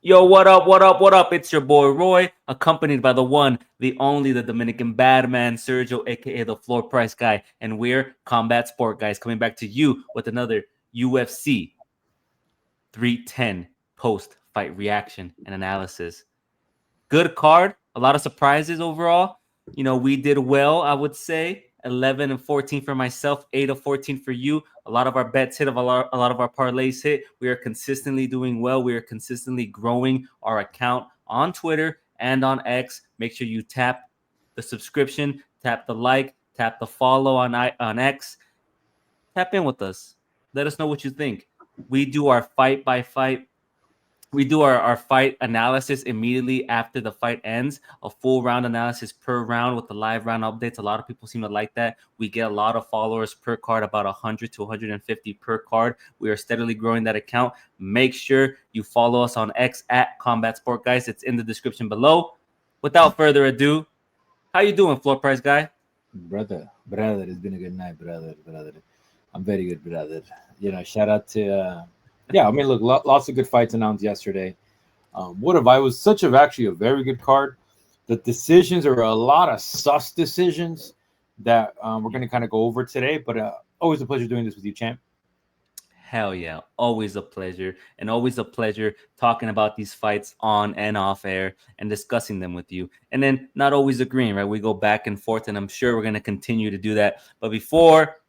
Yo, what up, what up, what up? It's your boy Roy, accompanied by the one, the only, the Dominican Badman, Sergio, aka the Floor Price Guy, and we're Combat Sport Guys, coming back to you with another UFC 310 post-fight reaction and analysis. Good card, a lot of surprises overall. We did well, I would say. 11 and 14 for myself, 8 of 14 for you. A lot of our bets hit, a lot of our parlays hit. We are consistently doing well. We are consistently growing our account on Twitter and on X. Make sure you tap the subscription, tap the like, tap the follow on X. Tap in with us. Let us know what you think. We do our fight by fight. We do our fight analysis immediately after the fight ends, a full round analysis per round with the live round updates. A lot of people seem to like that. We get a lot of followers per card, about 100 to 150 per card. We are steadily growing that account. Make sure you follow us on X at Combat Sport Guys. It's in the description below. Without further ado, how you doing, Floor Price Guy? Brother, it's been a good night, brother. I'm very good, brother. Shout out to, yeah, I mean, look, lots of good fights announced yesterday. What if I was actually a very good card? The decisions are a lot of sus decisions that we're going to kind of go over today, but always a pleasure doing this with you, champ. Hell yeah. Always a pleasure. And always a pleasure talking about these fights on and off air and discussing them with you. And then not always agreeing, right? We go back and forth, and I'm sure we're going to continue to do that. But before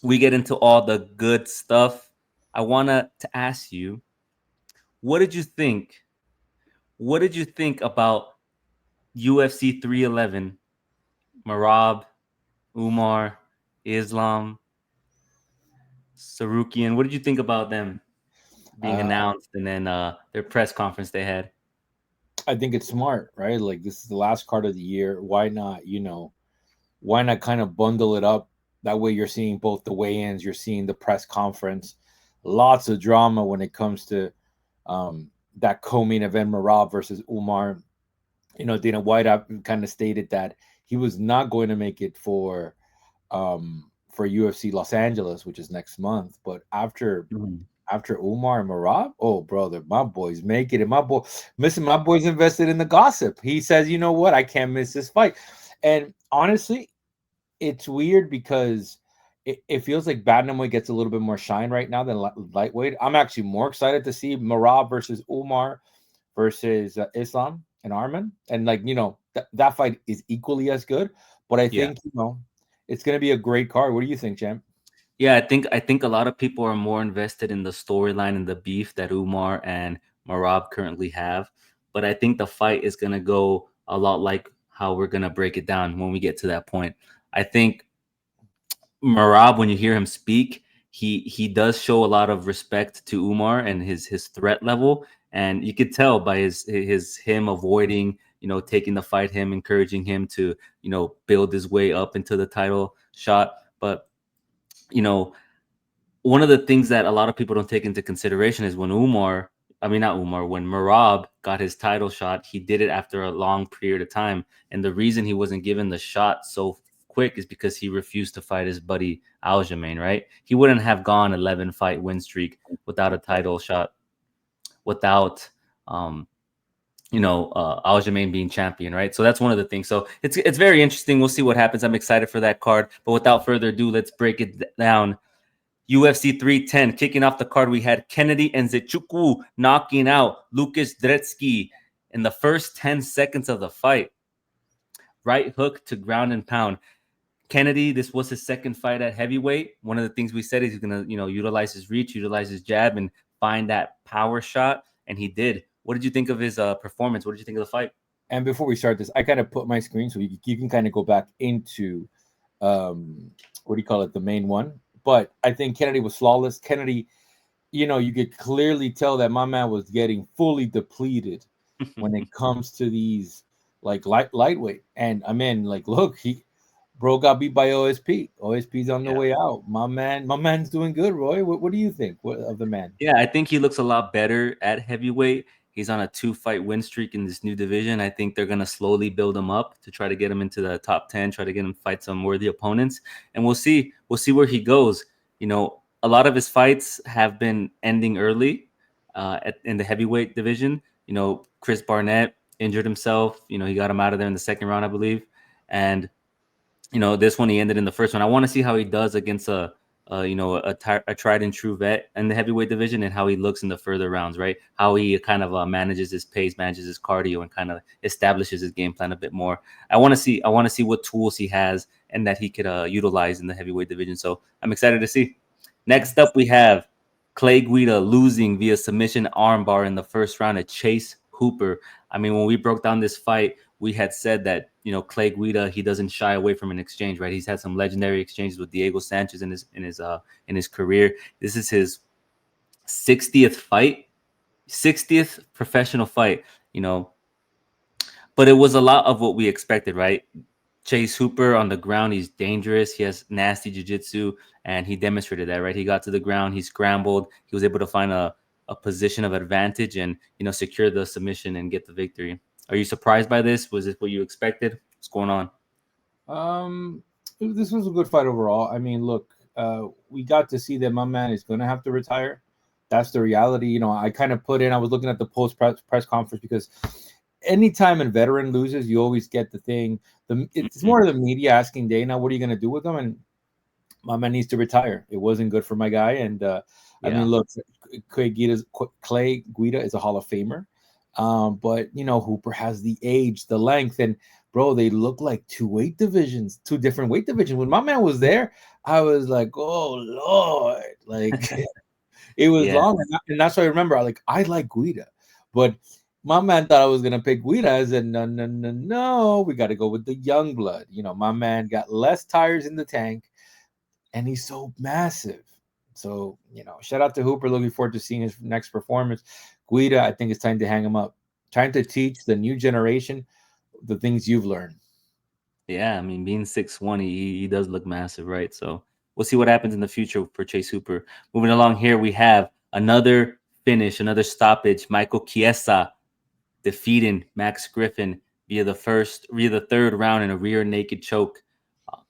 we get into all the good stuff, I want to ask you, what did you think? What did you think about UFC 311, Marab, Umar, Islam, Sarukian? What did you think about them being Uh, announced and then their press conference they had? I think it's smart, right? Like, this is the last card of the year. Why not, why not kind of bundle it up? That way you're seeing both the weigh-ins, you're seeing the press conference. Lots of drama when it comes to that co-main event, Marab versus Umar. Dana White kind of stated that he was not going to make it for UFC Los Angeles, which is next month. But Mhm. after Umar and Marab, oh brother, my boys make it, and my boys invested in the gossip. He says, you know what, I can't miss this fight. And honestly, it's weird because it feels like bantamweight gets a little bit more shine right now than lightweight. I'm actually more excited to see Marab versus Umar versus Islam and Arman, and like that fight is equally as good. But I Yeah. think it's going to be a great card. What do you think, champ? Yeah, I think a lot of people are more invested in the storyline and the beef that Umar and Marab currently have. But I think the fight is gonna go a lot like how we're gonna break it down when we get to that point. I think Marab, when you hear him speak, he does show a lot of respect to Umar and his threat level, and you could tell by his him avoiding, taking the fight, him encouraging him to, build his way up into the title shot. But you know, one of the things that a lot of people don't take into consideration is when I mean not Umar, when Marab got his title shot, he did it after a long period of time, and the reason he wasn't given the shot so quick is because he refused to fight his buddy Aljamain, right? He wouldn't have gone 11 fight win streak without a title shot, without Aljamain being champion, right? So that's one of the things. So it's very interesting. We'll see what happens. I'm excited for that card. But without further ado, let's break it down. UFC 310, kicking off the card, we had Kennedy and Nzechukwu knocking out Lucas Dretsky in the first 10 seconds of the fight. Right hook to ground and pound. Kennedy, this was his second fight at heavyweight. One of the things we said is he's going to, utilize his reach, utilize his jab, and find that power shot, and he did. What did you think of his performance? What did you think of the fight? And before we start this, I kind of put my screen so you can kind of go back into what do you call it, the main one. But I think Kennedy was flawless. Kennedy, you could clearly tell that my man was getting fully depleted when it comes to these like lightweight. And I mean, like, look, he bro got beat by OSP. OSP's on the Yeah. way out. My man's doing good, Roy. What do you think of the man? Yeah, I think he looks a lot better at heavyweight. He's on a 2-fight win streak in this new division. I think they're going to slowly build him up to try to get him into the top 10, try to get him fight some worthy opponents. And we'll see. We'll see where he goes. A lot of his fights have been ending early. in the heavyweight division. Chris Barnett injured himself. He got him out of there in the second round, I believe. And this one he ended in the first one. I want to see how he does against a tried and true vet in the heavyweight division, and how he looks in the further rounds, right? How he kind of manages his pace, manages his cardio, and kind of establishes his game plan a bit more. I want to see what tools he has and that he could utilize in the heavyweight division. So I'm excited to see. Next up, we have Clay Guida losing via submission armbar in the first round at Chase Hooper. I mean, when we broke down this fight, we had said that Clay Guida, he doesn't shy away from an exchange, right? He's had some legendary exchanges with Diego Sanchez in his career. This is his 60th fight, 60th professional fight, but it was a lot of what we expected, right? Chase Hooper on the ground, he's dangerous. He has nasty jiu-jitsu, and he demonstrated that, right? He got to the ground, he scrambled, he was able to find a position of advantage and secure the submission and get the victory. Are you surprised by this? Was it what you expected? What's going on? This was a good fight overall. I mean, look, we got to see that my man is going to have to retire. That's the reality. I kind of I was looking at the post press conference, because anytime a veteran loses, you always get the thing. It's more of the media asking Dana, what are you going to do with him? And my man needs to retire. It wasn't good for my guy. And I mean, look, Clay Guida is a Hall of Famer. But Hooper has the age, the length, and bro, they look like two different weight divisions. When my man was there, I was like, oh Lord, like it was long, and that's why I remember. I like Guida, but my man thought I was gonna pick Guida. I said, no, we got to go with the young blood. My man got less tires in the tank, and he's so massive. So, shout out to Hooper. Looking forward to seeing his next performance. Guida, I think it's time to hang him up. Trying to teach the new generation the things you've learned. Yeah, I mean, being 6'1", he does look massive, right? So we'll see what happens in the future for Chase Hooper. Moving along here, we have another finish, another stoppage. Michael Chiesa defeating Max Griffin via the third round in a rear naked choke.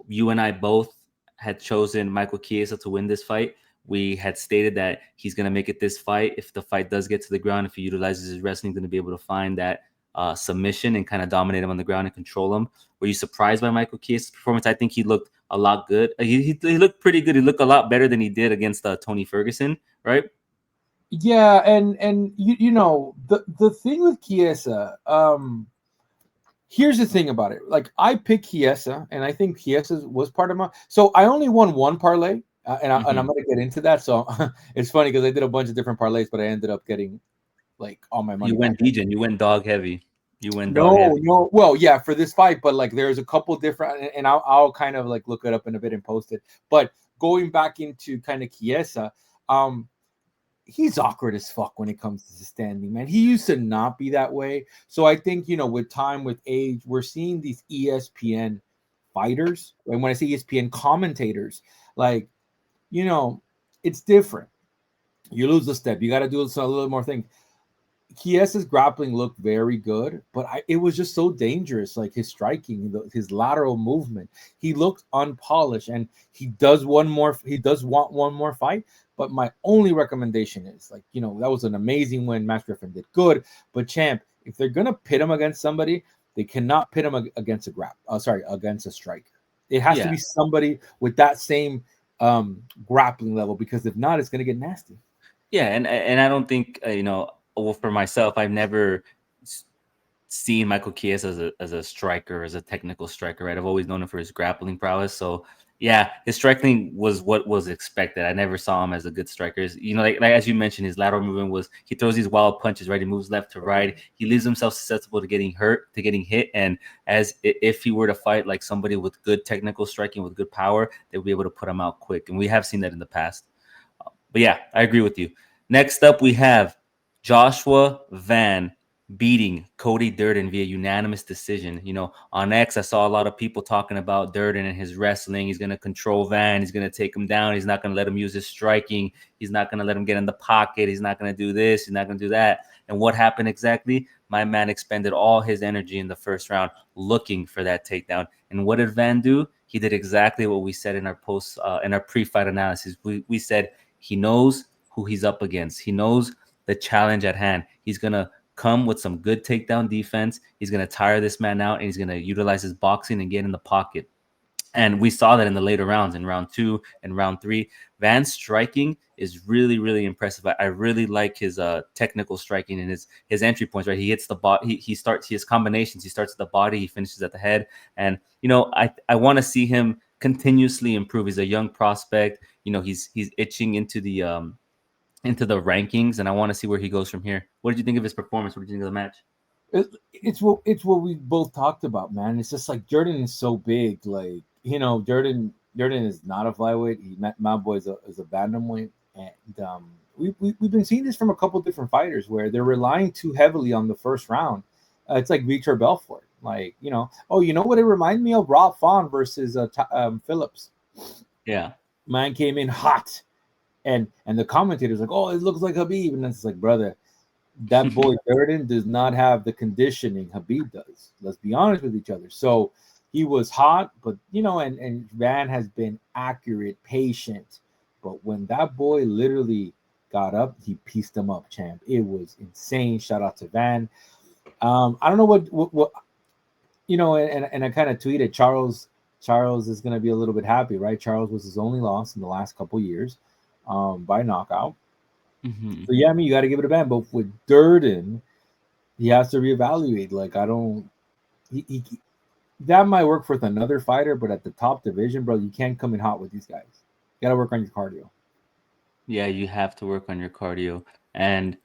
You and I both had chosen Michael Chiesa to win this fight. We had stated that he's going to make it this fight. If the fight does get to the ground, if he utilizes his wrestling, going to be able to find that submission and kind of dominate him on the ground and control him. Were you surprised by Michael Chiesa's performance? I think he looked a lot good. He looked pretty good. He looked a lot better than he did against Tony Ferguson, right? Yeah, and the thing with Chiesa, here's the thing about it. Like, I picked Chiesa, and I think Chiesa was part of my. So I only won one parlay. And I'm going to get into that. So it's funny because I did a bunch of different parlays, but I ended up getting all my money. You went Degen. You went dog heavy. No. Well, yeah, for this fight, but there's a couple different, and I'll kind of look it up in a bit and post it. But going back into kind of Chiesa, he's awkward as fuck when it comes to standing, man. He used to not be that way. So I think, with time, with age, we're seeing these ESPN fighters. And when I say ESPN commentators, it's different. You lose the step. You got to do a little more thing. Chiesa's grappling looked very good, but it was just so dangerous. His striking, his lateral movement, he looked unpolished, and he does want one more fight. But my only recommendation is that was an amazing win. Max Griffin did good, but champ, if they're gonna pit him against somebody, they cannot pit him against against a striker. It has to be somebody with that same grappling level, because if not, it's going to get nasty. Yeah, and I don't think for myself, I've never seen Michael Chiesa as a striker, as a technical striker, right? I've always known him for his grappling prowess. So yeah, his striking was what was expected. I never saw him as a good striker. Like as you mentioned, his lateral movement he throws these wild punches, right? He moves left to right. He leaves himself susceptible to getting hurt, to getting hit. And if he were to fight like somebody with good technical striking, with good power, they'll be able to put him out quick. And we have seen that in the past. But yeah, I agree with you. Next up, we have Joshua Van beating Cody Durden via unanimous decision. On X, I saw a lot of people talking about Durden and his wrestling. He's going to control Van. He's going to take him down. He's not going to let him use his striking. He's not going to let him get in the pocket. He's not going to do this. He's not going to do that. And what happened exactly? My man expended all his energy in the first round looking for that takedown. And what did Van do? He did exactly what we said in our in our pre-fight analysis. We said he knows who he's up against. He knows the challenge at hand. He's gonna come with some good takedown defense. He's gonna tire this man out, and he's gonna utilize his boxing and get in the pocket. And we saw that in the later rounds, in round 2 and round 3. Van's striking is really, really impressive. I really like his technical striking and his entry points. Right, he hits the body. He starts his combinations. He starts at the body. He finishes at the head. And I want to see him continuously improve. He's a young prospect. He's itching into the rankings, and I want to see where he goes from here. What did you think of his performance? What did you think of the match? It's what we both talked about, man. It's just like Jordan is so big, like Jordan is not a flyweight. My boy is a bantamweight, and we've been seeing this from a couple different fighters where they're relying too heavily on the first round. It's like Vitor Belfort, like oh, you know what it reminded me of? Rob Font versus Phillips. Yeah, man came in hot, and the commentators like, oh, it looks like Habib, and it's like, brother, that boy Durden does not have the conditioning Habib does. Let's be honest with each other. So he was hot, but and Van has been accurate, patient. But when that boy literally got up, he pieced him up, champ. It was insane. Shout out to Van. I don't know what and I kind of tweeted Charles is going to be a little bit happy, right? Charles was his only loss in the last couple years by knockout. Mm-hmm. So yeah, I mean, you got to give it a ban. But with Durden, he has to reevaluate. Like, I don't. He that might work for another fighter, but at the top division, bro, you can't come in hot with these guys. You got to work on your cardio. Yeah, you have to work on your cardio. And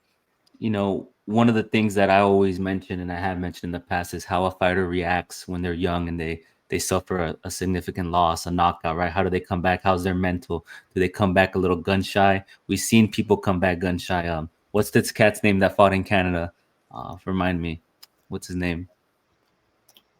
one of the things that I always mention, and I have mentioned in the past, is how a fighter reacts when they're young and they suffer a significant loss, a knockout, right? How do they come back? How's their mental? Do they come back a little gun shy? We've seen people come back gun shy. What's this cat's name that fought in Canada? Remind me, what's his name?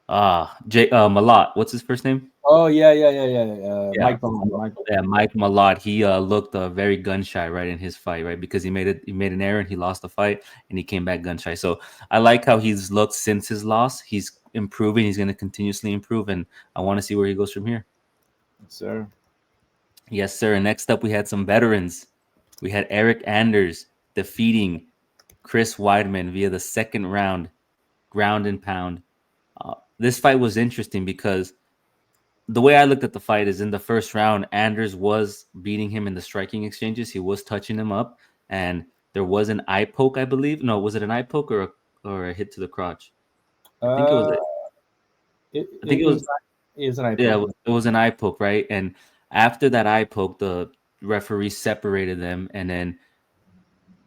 Malott. What's his first name? Oh yeah. Yeah. Mike Malott. Yeah, Mike Malott. He looked very gun shy, right, in his fight, right, because he made an error and he lost the fight, and he came back gun shy. So I like how he's looked since his loss. He's improving. He's going to continuously improve, and I want to see where he goes from here. Yes, sir. Yes, sir. Next up, we had some veterans. We had Eric Anders defeating Chris Weidman via the second round, ground and pound. This fight was interesting because the way I looked at the fight is, in the first round, Anders was beating him in the striking exchanges. He was touching him up, and there was an eye poke, I believe. No, was it an eye poke or a hit to the crotch? I think it was. I think it was. It was an eye Yeah, poke. it was an eye poke, right? And after that eye poke, the referee separated them, and then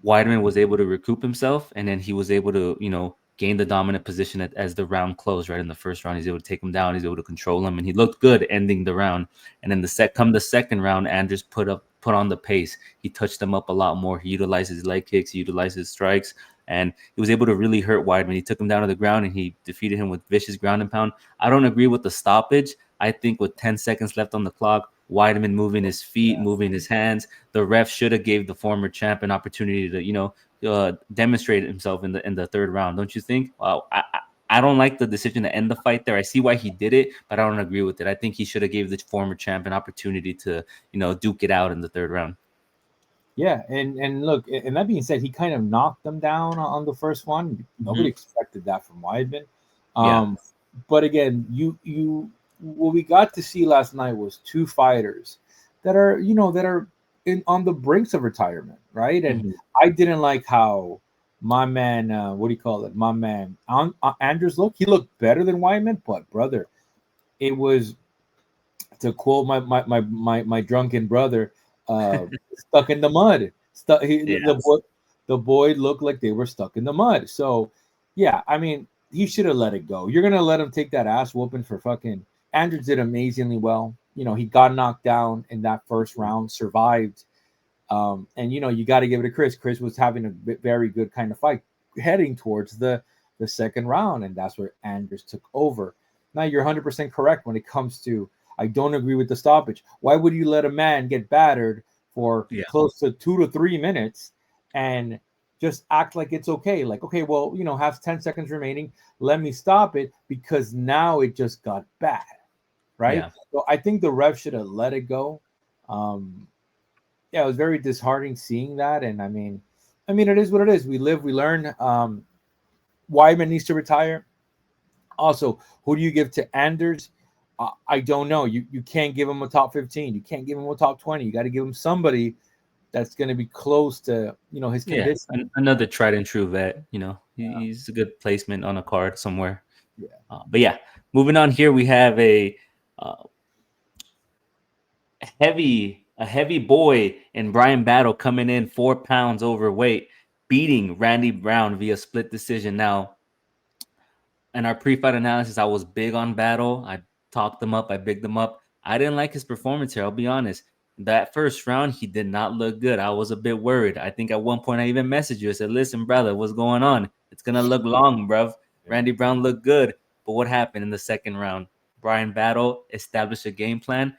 Weidman was able to recoup himself, and then he was able to, gain the dominant position as the round closed. Right in the first round, he's able to take him down, he's able to control him, and he looked good ending the round. And then the second round, Andrews put on the pace. He touched them up a lot more. He utilized his leg kicks, he utilized his strikes, and he was able to really hurt Weidman. He took him down to the ground and he defeated him with vicious ground and pound. I don't agree with the stoppage. I think with 10 seconds left on the clock, Weidman moving his feet, moving his hands, the ref should have gave the former champ an opportunity to, demonstrate himself in the third round. Don't you think? I don't like the decision to end the fight there. I see why he did it, but I don't agree with it. I think he should have gave the former champ an opportunity to, duke it out in the third round. Yeah, and look, and that being said, he kind of knocked them down on the first one. Nobody expected that from Weidman. Yeah. But again, you what we got to see last night was two fighters that are on the brinks of retirement, right? And I didn't like how my man, what do you call it? My man Andrews looked. He looked better than Weidman, but brother, it was, to quote my drunken brother, stuck in the mud. The boy looked like they were stuck in the mud. So yeah, I mean, he should have let it go. You're gonna let him take that ass whooping for fucking. Andrews did amazingly well. He got knocked down in that first round, survived. And you got to give it to Chris. Chris was having a very good kind of fight heading towards the second round, and that's where Andrews took over. Now you're 100% correct when it comes to, I don't agree with the stoppage. Why would you let a man get battered for close to 2 to 3 minutes and just act like it's okay? Like, okay, well, have 10 seconds remaining. Let me stop it because now it just got bad, right? Yeah. So I think the ref should have let it go. Yeah, it was very disheartening seeing that. And I mean, I mean, it is what it is. We live, we learn. Weidman needs to retire. Also, who do you give to Anders? I don't know. You can't give him a top 15. You can't give him a top 20. You got to give him somebody that's going to be close to his Yeah, condition. another tried and true vet. Yeah. He's a good placement on a card somewhere. Yeah. But yeah, moving on here, we have uh, a heavy boy in Brian Battle coming in 4 pounds overweight, beating Randy Brown via split decision. Now, in our pre-fight analysis, I was big on Battle. I talked him up. I bigged him up. I didn't like his performance here. I'll be honest. That first round, he did not look good. I was a bit worried. I think at one point I even messaged you. I said, "Listen, brother, what's going on? It's gonna look long, bruv." Yeah. Randy Brown looked good, but what happened in the second round? Brian Battle established a game plan.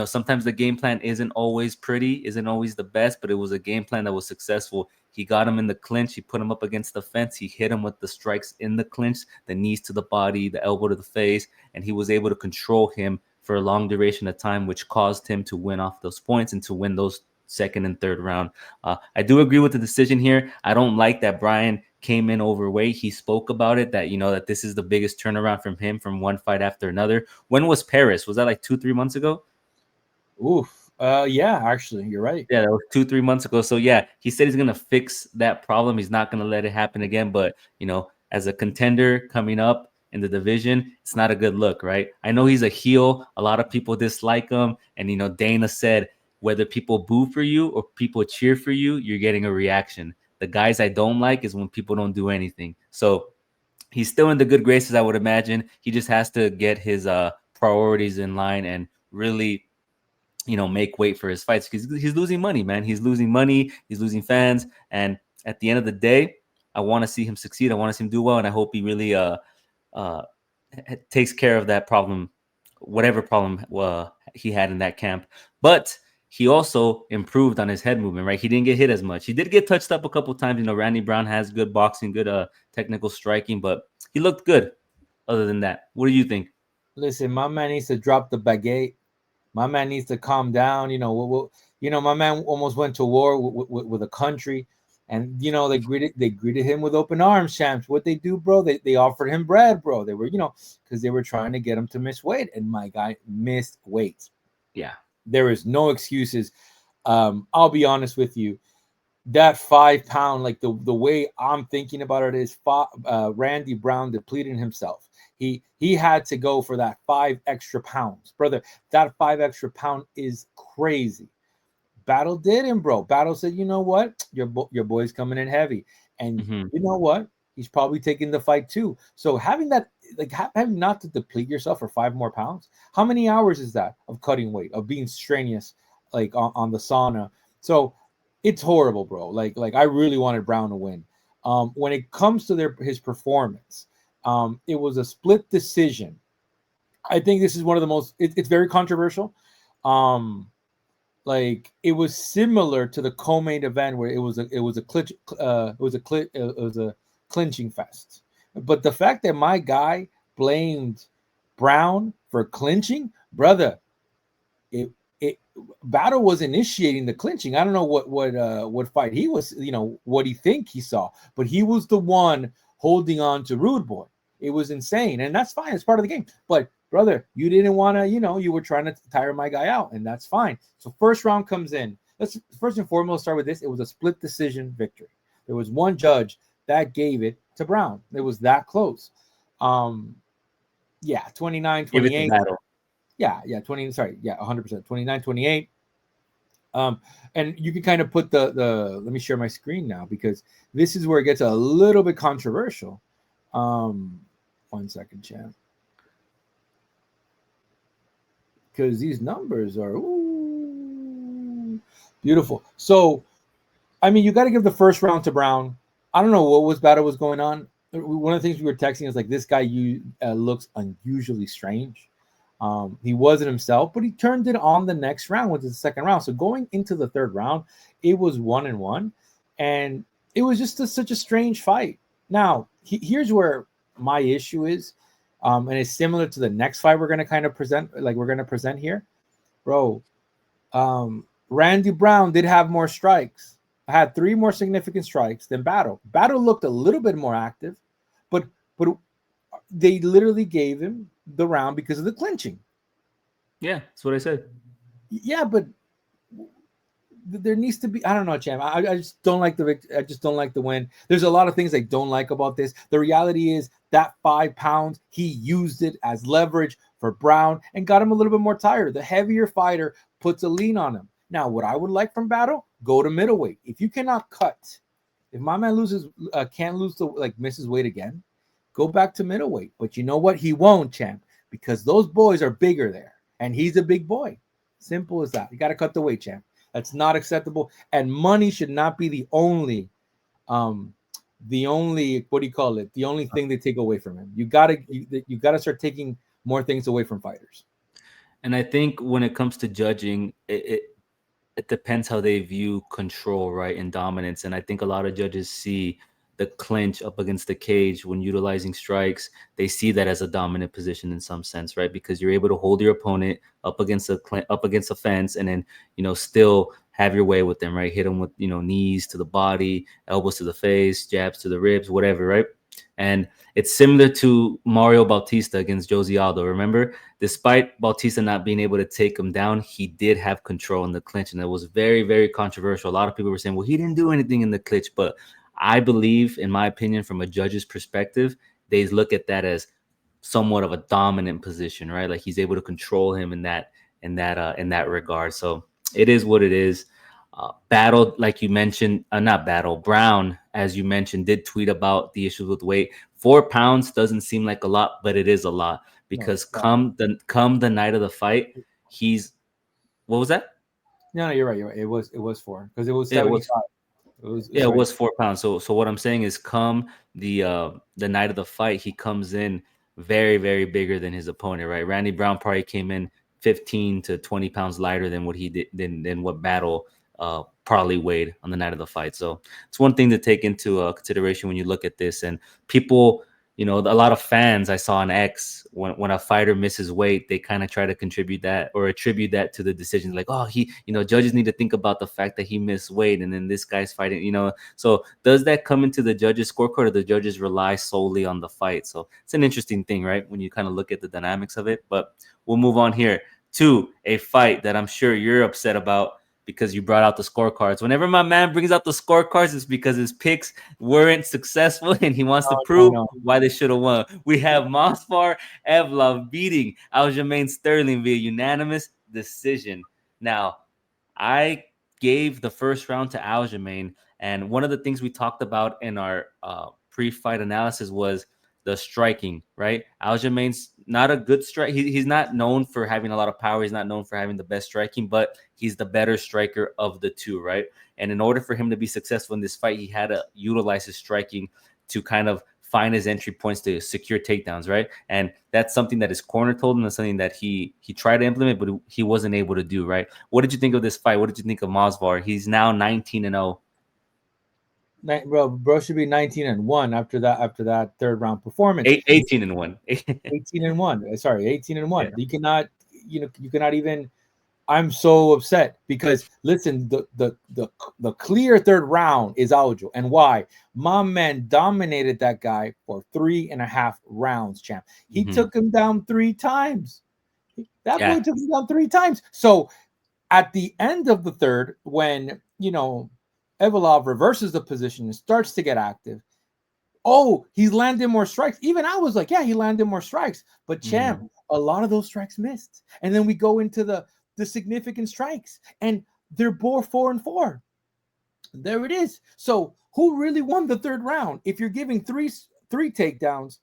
Sometimes the game plan isn't always pretty, isn't always the best, but it was a game plan that was successful. He got him in the clinch. He put him up against the fence. He hit him with the strikes in the clinch, the knees to the body, the elbow to the face, and he was able to control him for a long duration of time, which caused him to win off those points and to win those second and third round. I do agree with the decision here. I don't like that Brian came in overweight. He spoke about it that this is the biggest turnaround from him from one fight after another. When was Paris? Was that like 2-3 months ago? Oof. Yeah, actually, you're right. Yeah, that was 2-3 months ago. So yeah, he said he's gonna fix that problem. He's not gonna let it happen again. But as a contender coming up in the division, it's not a good look, right? I know he's a heel. A lot of people dislike him, and Dana said whether people boo for you or people cheer for you, you're getting a reaction. The guys I don't like is when people don't do anything. So he's still in the good graces, I would imagine. He just has to get his priorities in line and really make weight for his fights because he's losing money, man. He's losing money. He's losing fans. And at the end of the day, I want to see him succeed. I want to see him do well. And I hope he really takes care of that problem, whatever problem he had in that camp. But he also improved on his head movement, right? He didn't get hit as much. He did get touched up a couple times. Randy Brown has good boxing, good technical striking, but he looked good other than that. What do you think? Listen, my man needs to drop the baguette. My man needs to calm down. My man almost went to war with a country, and they greeted him with open arms, champs. What they do, bro? They offered him bread, bro. They were because they were trying to get him to miss weight, and my guy missed weight. Yeah, there is no excuses. I'll be honest with you. That 5 pound, like the way I'm thinking about it is Randy Brown depleting himself. He had to go for that 5 extra pounds, brother. That 5 extra pound is crazy. Battle did him, bro. Battle said, you know what, your boy's coming in heavy, and you know what, he's probably taking the fight too. So having that, like having not to deplete yourself for 5 more pounds, how many hours is that of cutting weight, of being strenuous, like on the sauna? So it's horrible, bro. Like I really wanted Brown to win. When it comes to his performance, it was a split decision. I think this is one of the most. It's very controversial. Like it was similar to the co-main event where it was a clinching fest. But the fact that my guy blamed Brown for clinching, brother, it Battle was initiating the clinching. I don't know what fight he was, what he think he saw, but he was the one holding on to Rude Boy. It was insane, and that's fine. It's part of the game. But brother, you didn't want to, you were trying to tire my guy out, and that's fine. So first round comes in. Let's first and foremost start with this. It was a split decision victory. There was one judge that gave it to Brown. It was that close. 29-28. Yeah, 100%. 29-28. And you can kind of put the let me share my screen now because this is where it gets a little bit controversial. 1 second, champ. Because these numbers are beautiful. So, I mean, you got to give the first round to Brown. I don't know what battle was going on. One of the things we were texting is like, this guy looks unusually strange. He wasn't himself, but he turned it on the next round, which is the second round. So going into the third round, it was 1-1, and it was just such a strange fight. Now, here's where my issue is, and it's similar to the next fight we're going to kind of present here, bro. Randy Brown did have more strikes, had 3 more significant strikes than Battle. Battle looked a little bit more active, but they literally gave him the round because of the clinching. Yeah, that's what I said. Yeah, but there needs to be, I don't know, champ. I just don't like I just don't like the win. There's a lot of things I don't like about this. The reality is that 5 pounds, he used it as leverage for Brown and got him a little bit more tired. The heavier fighter puts a lean on him. Now, what I would like from Battle, go to middleweight. If you cannot cut, if my man can't lose the, like, misses weight again, go back to middleweight. But you know what? He won't, champ, because those boys are bigger there, and he's a big boy. Simple as that. You got to cut the weight, champ. That's not acceptable, and money should not be the only what do you call it? The only thing they take away from him. You gotta start taking more things away from fighters. And I think when it comes to judging, it depends how they view control, right, and dominance. And I think a lot of judges see the clinch up against the cage when utilizing strikes. They see that as a dominant position in some sense, right? Because you're able to hold your opponent up against a fence, and then still have your way with them, right? Hit them with knees to the body, elbows to the face, jabs to the ribs, whatever, right? And it's similar to Mario Bautista against Jose Aldo. Remember, despite Bautista not being able to take him down, he did have control in the clinch, and it was very, very controversial. A lot of people were saying, well, he didn't do anything in the clinch, but I believe, in my opinion, from a judge's perspective, they look at that as somewhat of a dominant position, right? Like he's able to control him in that regard. So it is what it is. Battle, like you mentioned, not Battle, Brown, as you mentioned, did tweet about the issues with weight. 4 pounds doesn't seem like a lot, but it is a lot because come the night of the fight, what was that? No, you're right. You're right. It was 4 because it was 75. It was 4 pounds. So what I'm saying is, come the night of the fight, he comes in very, very bigger than his opponent, right? Randy Brown probably came in 15 to 20 pounds lighter than what he did than what Battle probably weighed on the night of the fight. So it's one thing to take into consideration when you look at this. And people, a lot of fans I saw on X, when a fighter misses weight, they kind of try to attribute that to the decision. Like, oh, judges need to think about the fact that he missed weight, and then this guy's fighting, So does that come into the judges' scorecard, or the judges rely solely on the fight? So it's an interesting thing, right? When you kind of look at the dynamics of it. But we'll move on here to a fight that I'm sure you're upset about, because you brought out the scorecards. Whenever my man brings out the scorecards, it's because his picks weren't successful and he wants to prove why they should have won. We have Movsar Evloev beating Aljamain Sterling via unanimous decision. Now, I gave the first round to Aljamain, and one of the things we talked about in our pre-fight analysis was the striking, right? Aljamain's not a good strike. He's not known for having a lot of power. He's not known for having the best striking, but he's the better striker of the two, right? And in order for him to be successful in this fight, he had to utilize his striking to kind of find his entry points to secure takedowns, right? And that's something that his corner told him, and something that he tried to implement, but he wasn't able to do, right? What did you think of this fight? What did you think of Movsar? He's now 19-0. Bro should be 19-1 after that third round performance. 18-1. 18-1. Sorry, 18-1. Yeah. You cannot even. I'm so upset because listen, the clear third round is Aljo, and why? My man dominated that guy for 3.5 rounds, champ. He took him down 3 times. That boy took him down 3 times. So at the end of the third, when Evloev reverses the position and starts to get active. Oh, he's landing more strikes. Even I was like, yeah, he landed more strikes. But champ, a lot of those strikes missed. And then we go into the significant strikes, and they're both 4-4. There it is. So who really won the third round? If you're giving three takedowns,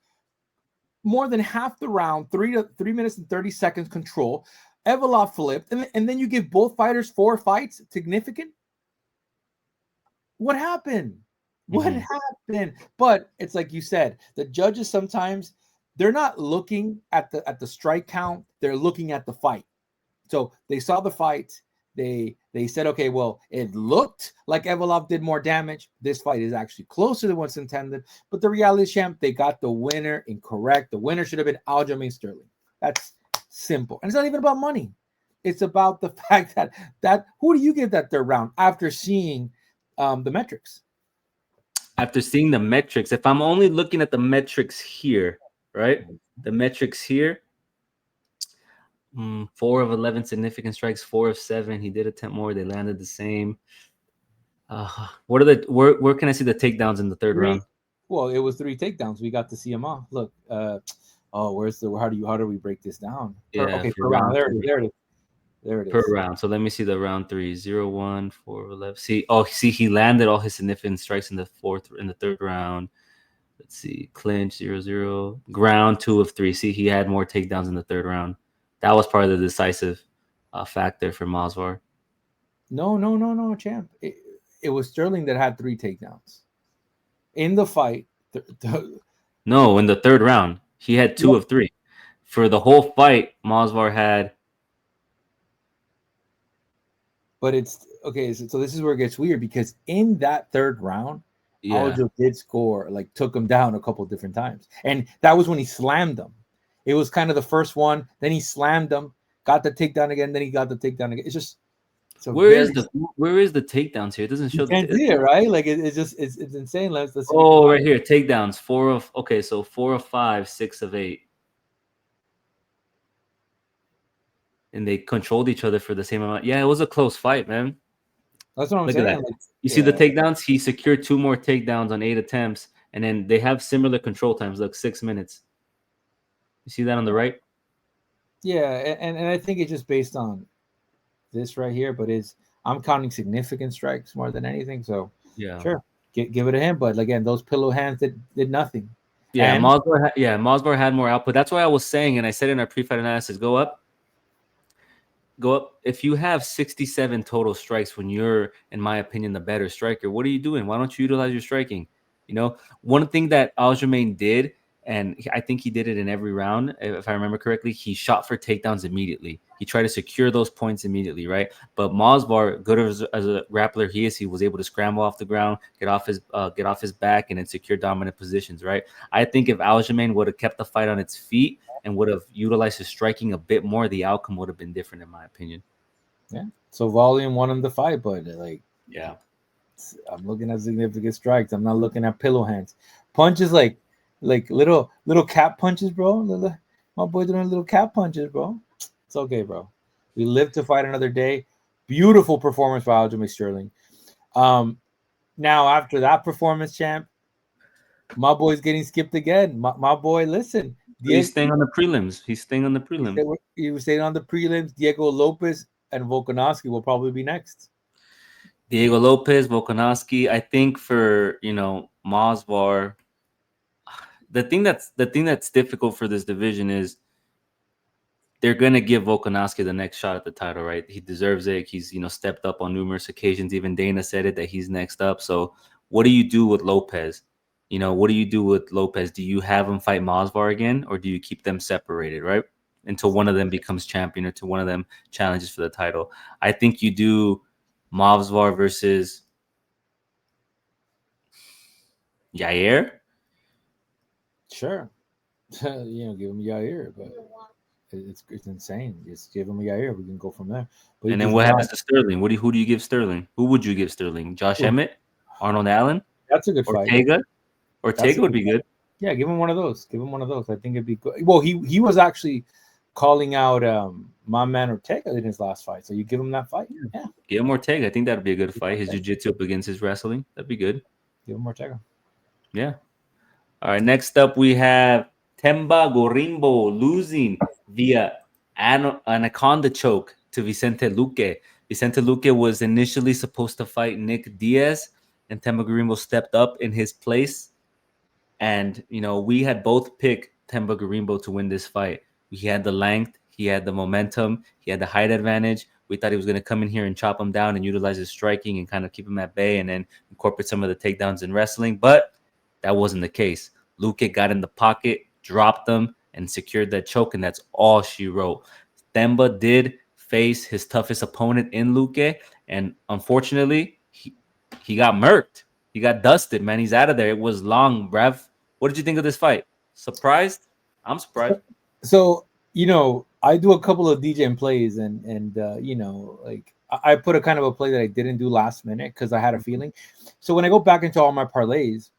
more than half the round, 3 minutes and 30 seconds control, Evloev flipped, and then you give both fighters 4 fights, significant. What happened? What happened? But it's like you said, the judges sometimes, they're not looking at the strike count, they're looking at the fight. So they saw the fight, they said, okay, well, it looked like Evloev did more damage. This fight is actually closer than what's intended. But the reality is, champ, they got the winner incorrect. The winner should have been Aljamain Sterling. That's simple. And it's not even about money. It's about the fact that who do you give that third round after seeing The metrics. After seeing the metrics, if I'm only looking at the metrics here, right? The metrics here. 4 of 11 significant strikes, 4 of 7. He did attempt more. They landed the same. What are the where can I see the takedowns in the third round? Well, it was 3 takedowns. We got to see them all. Look, where's the how do we break this down? Per round. There it is. There it is. Per round. So let me see the round 3. 0, 1, 4, 11. See, he landed all his significant strikes in the third round. Let's see. Clinch 0-0. Ground 2 of 3. See, he had more takedowns in the third round. That was part of the decisive factor for Masvidal. No, champ. It was Sterling that had 3 takedowns in the fight. No, in the third round, he had 2 of 3. For the whole fight, Masvidal had. But it's okay. So this is where it gets weird, because in that third round, Aljo did score, like took him down a couple different times, and that was when he slammed him. It was kind of the first one. Then he slammed him, got the takedown again. Then he got the takedown again. It's just where is the takedowns here? It doesn't show. You can't see it, right? Like it's insane. Let's right here, takedowns. 4 of 5, 6 of 8. And they controlled each other for the same amount. Yeah, it was a close fight, man. That's what I'm saying. Like, you see the takedowns? He secured 2 more takedowns on 8 attempts, and then they have similar control times, like 6 minutes. You see that on the right? Yeah, and I think it's just based on this right here, but I'm counting significant strikes more than anything. So yeah, sure, give it to him. But again, those pillow hands did nothing. Yeah, Masvidal had more output. That's why I was saying, and I said in our pre-fight analysis, go up. If you have 67 total strikes when you're, in my opinion, the better striker, what are you doing? Why don't you utilize your striking? One thing that Aljamain did, and I think he did it in every round, if I remember correctly, he shot for takedowns immediately. He tried to secure those points immediately, right? But Masvidal, good as a grappler he is, he was able to scramble off the ground, get off his back, and then secure dominant positions, right? I think if Aljamain would have kept the fight on its feet and would have utilized his striking a bit more, the outcome would have been different, in my opinion. Yeah. So volume won him the fight, but yeah, I'm looking at significant strikes. I'm not looking at pillow hands. Punches like little cap punches, bro. My boy doing little cap punches, bro. It's okay, bro. We live to fight another day. Beautiful performance by Aljamain Sterling. Now after that performance, champ, my boy's getting skipped again. My boy, listen. He's staying on the prelims. He was staying on the prelims. Diego Lopez and Volkanovski will probably be next. Diego Lopez, Volkanovski. I think for Masvidal, the thing that's difficult for this division is they're gonna give Volkanovski the next shot at the title, right? He deserves it. He's stepped up on numerous occasions. Even Dana said it that he's next up. So what do you do with Lopez? What do you do with Lopez? Do you have him fight Masvidal again, or do you keep them separated, right? Until one of them becomes champion or to one of them challenges for the title. I think you do Masvidal versus Yair. Sure. Give him Yair, but it's insane. Just give him Yair. We can go from there. But and then what happens to Sterling? Who do you give Sterling? Who would you give Sterling? Josh Emmett? Arnold Allen? That's a good Ortega? fight. Ortega would be good. Yeah, give him one of those. I think it'd be good. Well, he was actually calling out my man Ortega in his last fight. So you give him that fight? Yeah. Give him Ortega. I think that'd be a good fight. His jiu-jitsu up against his wrestling. That'd be good. Give him Ortega. Yeah. All right. Next up, we have Temba Gorimbo losing via anaconda choke to Vicente Luque. Vicente Luque was initially supposed to fight Nick Diaz, and Temba Gorimbo stepped up in his place. And, we had both picked Temba Gorimbo to win this fight. He had the length. He had the momentum. He had the height advantage. We thought he was going to come in here and chop him down and utilize his striking and kind of keep him at bay and then incorporate some of the takedowns in wrestling. But that wasn't the case. Luque got in the pocket, dropped them, and secured that choke, and that's all she wrote. Temba did face his toughest opponent in Luque, and unfortunately, he got murked. He got dusted, man. He's out of there. It was long, bruv. What did you think of this fight? Surprised? I'm surprised. So, I do a couple of DJing plays, and I put a kind of a play that I didn't do last minute because I had a feeling. So when I go back into all my parlays,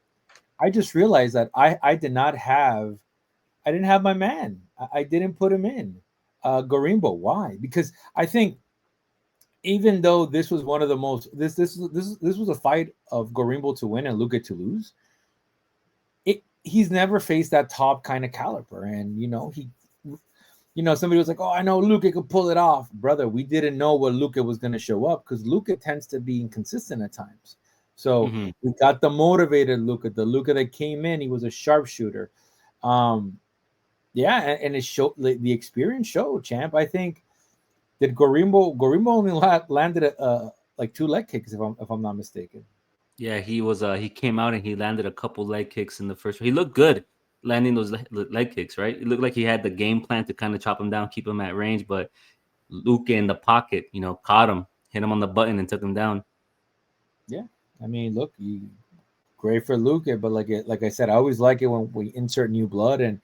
I just realized that I didn't have my man. I didn't put him in. Garimbo. Why? Because I think even though this was one of the most this was a fight of Garimbo to win and Luka to lose, he's never faced that top kind of caliber. And somebody was like, "Oh, I know Luka could pull it off." Brother, we didn't know what Luka was going to show up because Luka tends to be inconsistent at times. So we got the motivated Luka, the Luka that came in. He was a sharpshooter. Yeah, and it showed, the experience showed, champ. I think did Garimbo only landed like 2 leg kicks, if I'm not mistaken. Yeah, he came out and he landed a couple leg kicks in the first. He looked good landing those leg kicks, right? It looked like he had the game plan to kind of chop him down, keep him at range, but Luka in the pocket, caught him, hit him on the button, and took him down. Yeah, I mean, look, great for Luka, but like I said, I always like it when we insert new blood, and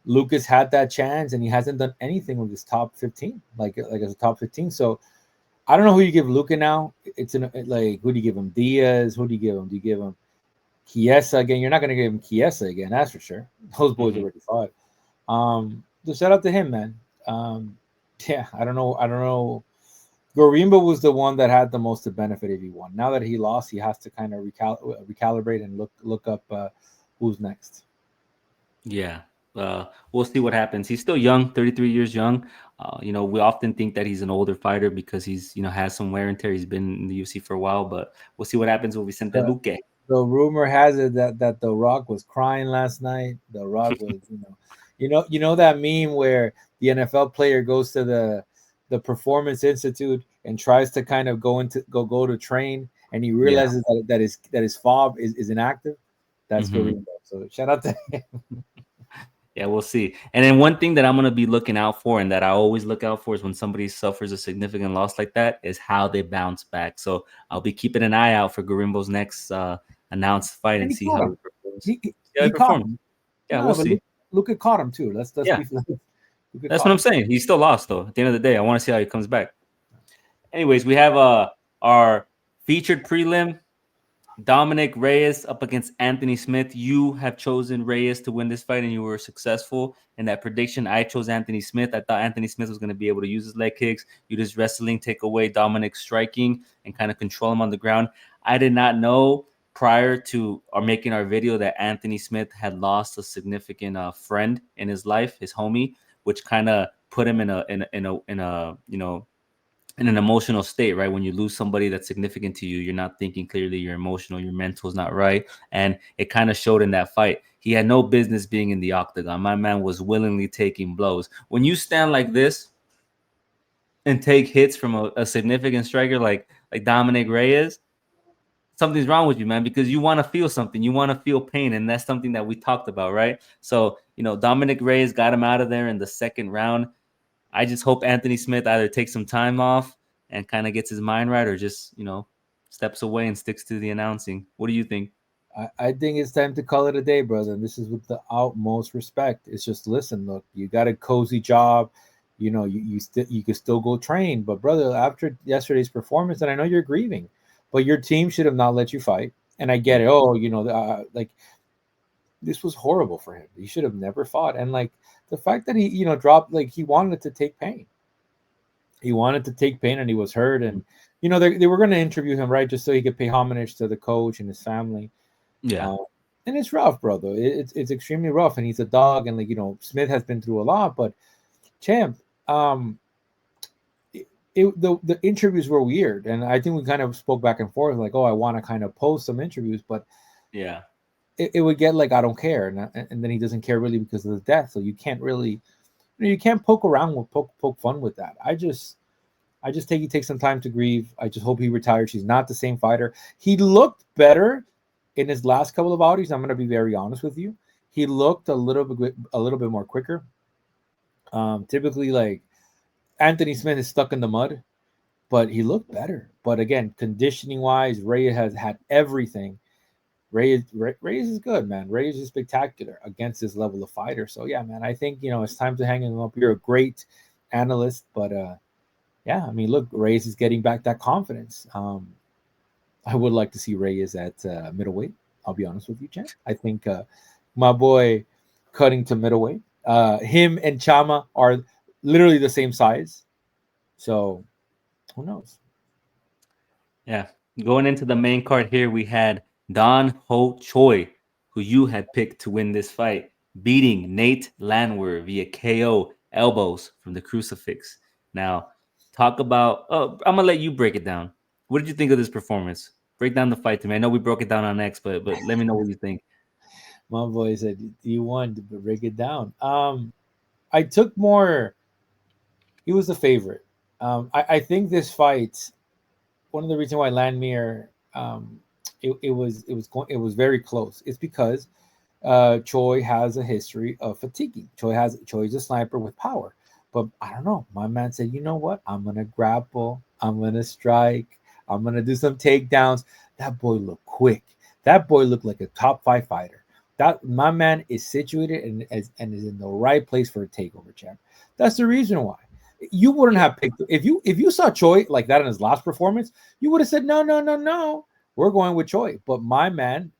Lucas had that chance, and he hasn't done anything with his top 15, like as a top 15. So I don't know who you give Luka now. It's like, who do you give him? Diaz? Who do you give him? Do you give him Chiesa again? You're not going to give him Chiesa again, that's for sure. Those boys already fought. So shout out to him, man. Yeah, I don't know. Garimba was the one that had the most to benefit if he won. Now that he lost, he has to kind of recalibrate and look up who's next. Yeah. We'll see what happens. He's still young, 33 years young. We often think that he's an older fighter because he's, has some wear and tear. He's been in the UFC for a while, but we'll see what happens with Vicente Luque. The rumor has it that The Rock was crying last night. The Rock was, you know that meme where the NFL player goes to the Performance Institute and tries to kind of go to train, and he realizes that his fob is inactive. That's Garimbo. So shout out to him. Yeah, we'll see. And then one thing that I'm going to be looking out for, and that I always look out for, is when somebody suffers a significant loss like that, is how they bounce back. So I'll be keeping an eye out for Garimbo's next announced fight and see how he performs. He caught him. Yeah, we'll see. Luka caught him too. That's what I'm saying. He still lost though. At the end of the day, I want to see how he comes back. Anyways, we have our featured prelim. Dominic Reyes up against Anthony Smith. You have chosen Reyes to win this fight, and you were successful in that prediction. I chose Anthony Smith. I thought Anthony Smith was going to be able to use his leg kicks, use his wrestling, take away Dominic's striking, and kind of control him on the ground. I did not know prior to making our video that Anthony Smith had lost a significant friend in his life, his homie, which kind of put him in an emotional state, right? When you lose somebody that's significant to you, you're not thinking clearly, you're emotional, your mental's not right. And it kind of showed in that fight. He had no business being in the octagon. My man was willingly taking blows. When you stand like this and take hits from a significant striker like Dominic Reyes, something's wrong with you, man, because you want to feel something. You want to feel pain, and that's something that we talked about, right? So, Dominic Reyes got him out of there in the second round. I just hope Anthony Smith either takes some time off and kind of gets his mind right, or just, steps away and sticks to the announcing. What do you think? I think it's time to call it a day, brother. And this is with the utmost respect. It's just, listen, look, you got a cozy job. You can still go train. But, brother, after yesterday's performance, and I know you're grieving, but your team should have not let you fight. And I get it. Oh, this was horrible for him. He should have never fought. And, the fact that he, dropped, he wanted to take pain. He wanted to take pain, and he was hurt. And, they were going to interview him, right, just so he could pay homage to the coach and his family. Yeah. And it's rough, brother. It's extremely rough. And he's a dog. And, Smith has been through a lot. But, champ, the interviews were weird. And I think we kind of spoke back and forth, I want to kind of post some interviews. But, yeah. It would get I don't care, and then he doesn't care really because of the death. So you can't really, you can't poke around with poke fun with that. I just think he takes some time to grieve. I just hope he retires. He's not the same fighter. He looked better in his last couple of outings. I'm going to be very honest with you. He looked a little bit more quicker. Typically, Anthony Smith is stuck in the mud, but he looked better. But again, conditioning wise, Reyes has had everything. Reyes is good, man. Reyes is spectacular against this level of fighter. So yeah, man, I think it's time to hang him up. You're a great analyst, but yeah, I mean, look, Reyes is getting back that confidence. I would like to see Reyes at middleweight. I'll be honest with you, champ. I think my boy cutting to middleweight. Him and Chama are literally the same size. So who knows? Yeah. Going into the main card here, we had Don Ho Choi, who you had picked to win this fight, beating Nate Landwehr via KO elbows from the crucifix. Now, talk about. Oh, I'm gonna let you break it down. What did you think of this performance? Break down the fight to me. I know we broke it down on X, but let me know what you think. My boy said you wanted to break it down. I took more. He was the favorite. I think this fight. One of the reasons why Landmeer, it was very close. It's because Choi has a history of fatiguing. Choi is a sniper with power, but I don't know. My man said, you know what? I'm gonna grapple. I'm gonna strike. I'm gonna do some takedowns. That boy looked quick. That boy looked like a top five fighter. That my man is situated and is in the right place for a takeover, champ. That's the reason why. You wouldn't have picked if you saw Choi like that in his last performance, you would have said no, no, no, no. We're going with Choi. But my man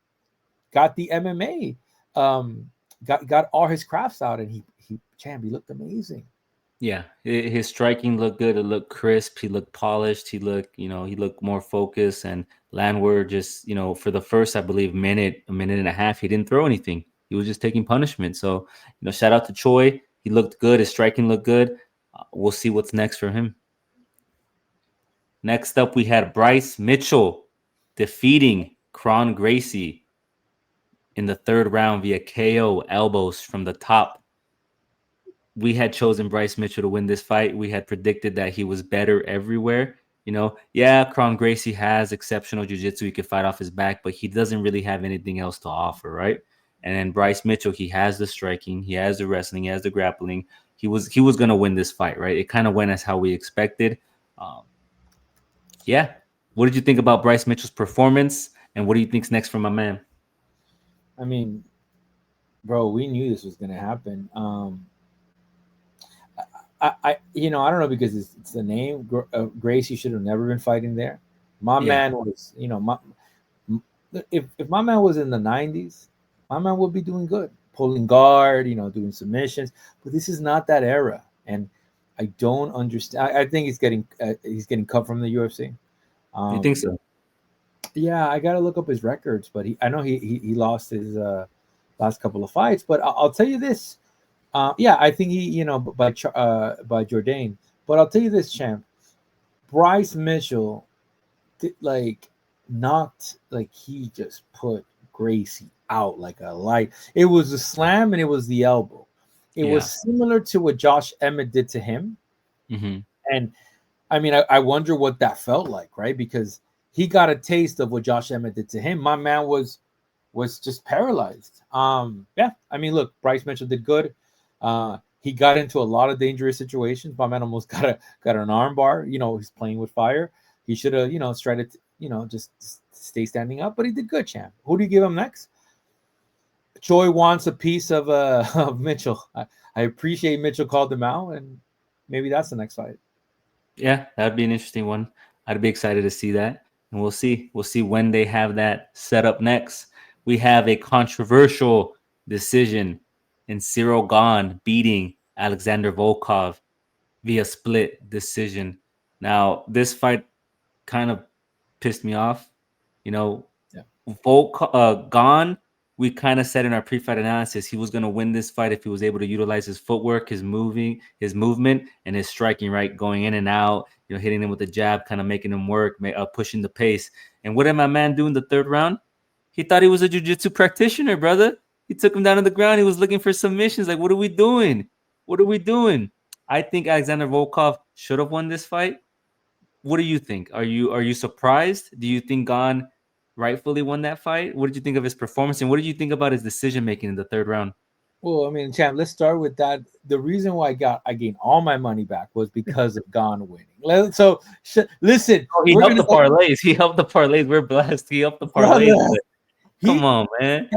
got the MMA, got all his crafts out, and he looked amazing. Yeah, his striking looked good. It looked crisp. He looked polished. He looked more focused. And Landwehr just, for the first, I believe, a minute and a half, he didn't throw anything. He was just taking punishment. So, shout out to Choi. He looked good. His striking looked good. We'll see what's next for him. Next up, we had Bryce Mitchell defeating Kron Gracie in the third round via KO elbows from the top. We had chosen Bryce Mitchell to win this fight. We had predicted that he was better everywhere. Yeah, Kron Gracie has exceptional jiu-jitsu. He could fight off his back, but he doesn't really have anything else to offer, right? And then Bryce Mitchell, he has the striking, he has the wrestling, he has the grappling. He was going to win this fight, right? It kind of went as how we expected. Yeah. What did you think about Bryce Mitchell's performance, and what do you think's next for my man? I mean, bro, we knew this was gonna happen. I don't know because it's the name. Gracie should have never been fighting there. My Yeah. man was, if my man was in the 90s, my man would be doing good, pulling guard, doing submissions. But this is not that era, and I don't understand. I think he's getting cut from the UFC. You think so? Yeah, I gotta look up his records, but I know he lost his last couple of fights. But I'll tell you this. Yeah, I think by Jourdain. But I'll tell you this, champ. Bryce Mitchell, he just put Gracie out like a light. It was a slam and it was the elbow. It was similar to what Josh Emmett did to him. Mm-hmm. And I mean, I wonder what that felt like, right? Because he got a taste of what Josh Emmett did to him. My man was just paralyzed. Yeah, I mean, look, Bryce Mitchell did good. He got into a lot of dangerous situations. My man almost got an arm bar. He's playing with fire. He should have, tried to, just stay standing up. But he did good, champ. Who do you give him next? Choi wants a piece of of Mitchell. I appreciate Mitchell called him out, and maybe that's the next fight. Yeah, that'd be an interesting one. I'd be excited to see that. And we'll see. We'll see when they have that set up next. We have a controversial decision in Cyril Gahn beating Alexander Volkov via split decision. Now, this fight kind of pissed me off. Yeah. Gahn, we kind of said in our pre-fight analysis he was going to win this fight if he was able to utilize his footwork, his movement, and his striking, right, going in and out, hitting him with the jab, kind of making him work, pushing the pace. And what did my man do in the third round? He thought he was a jiu-jitsu practitioner, brother. He took him down to the ground. He was looking for submissions. Like, what are we doing? What are we doing? I think Alexander Volkov should have won this fight. What do you think? Are you surprised? Do you think Gahn rightfully won that fight? What did you think of his performance, and what did you think about his decision making in the third round? Well, I mean, champ, let's start with that. The reason why I gained all my money back was because of Gahn winning. So listen, he helped the parlays. He helped the parlays. We're blessed. He helped the parlays. Come on, man.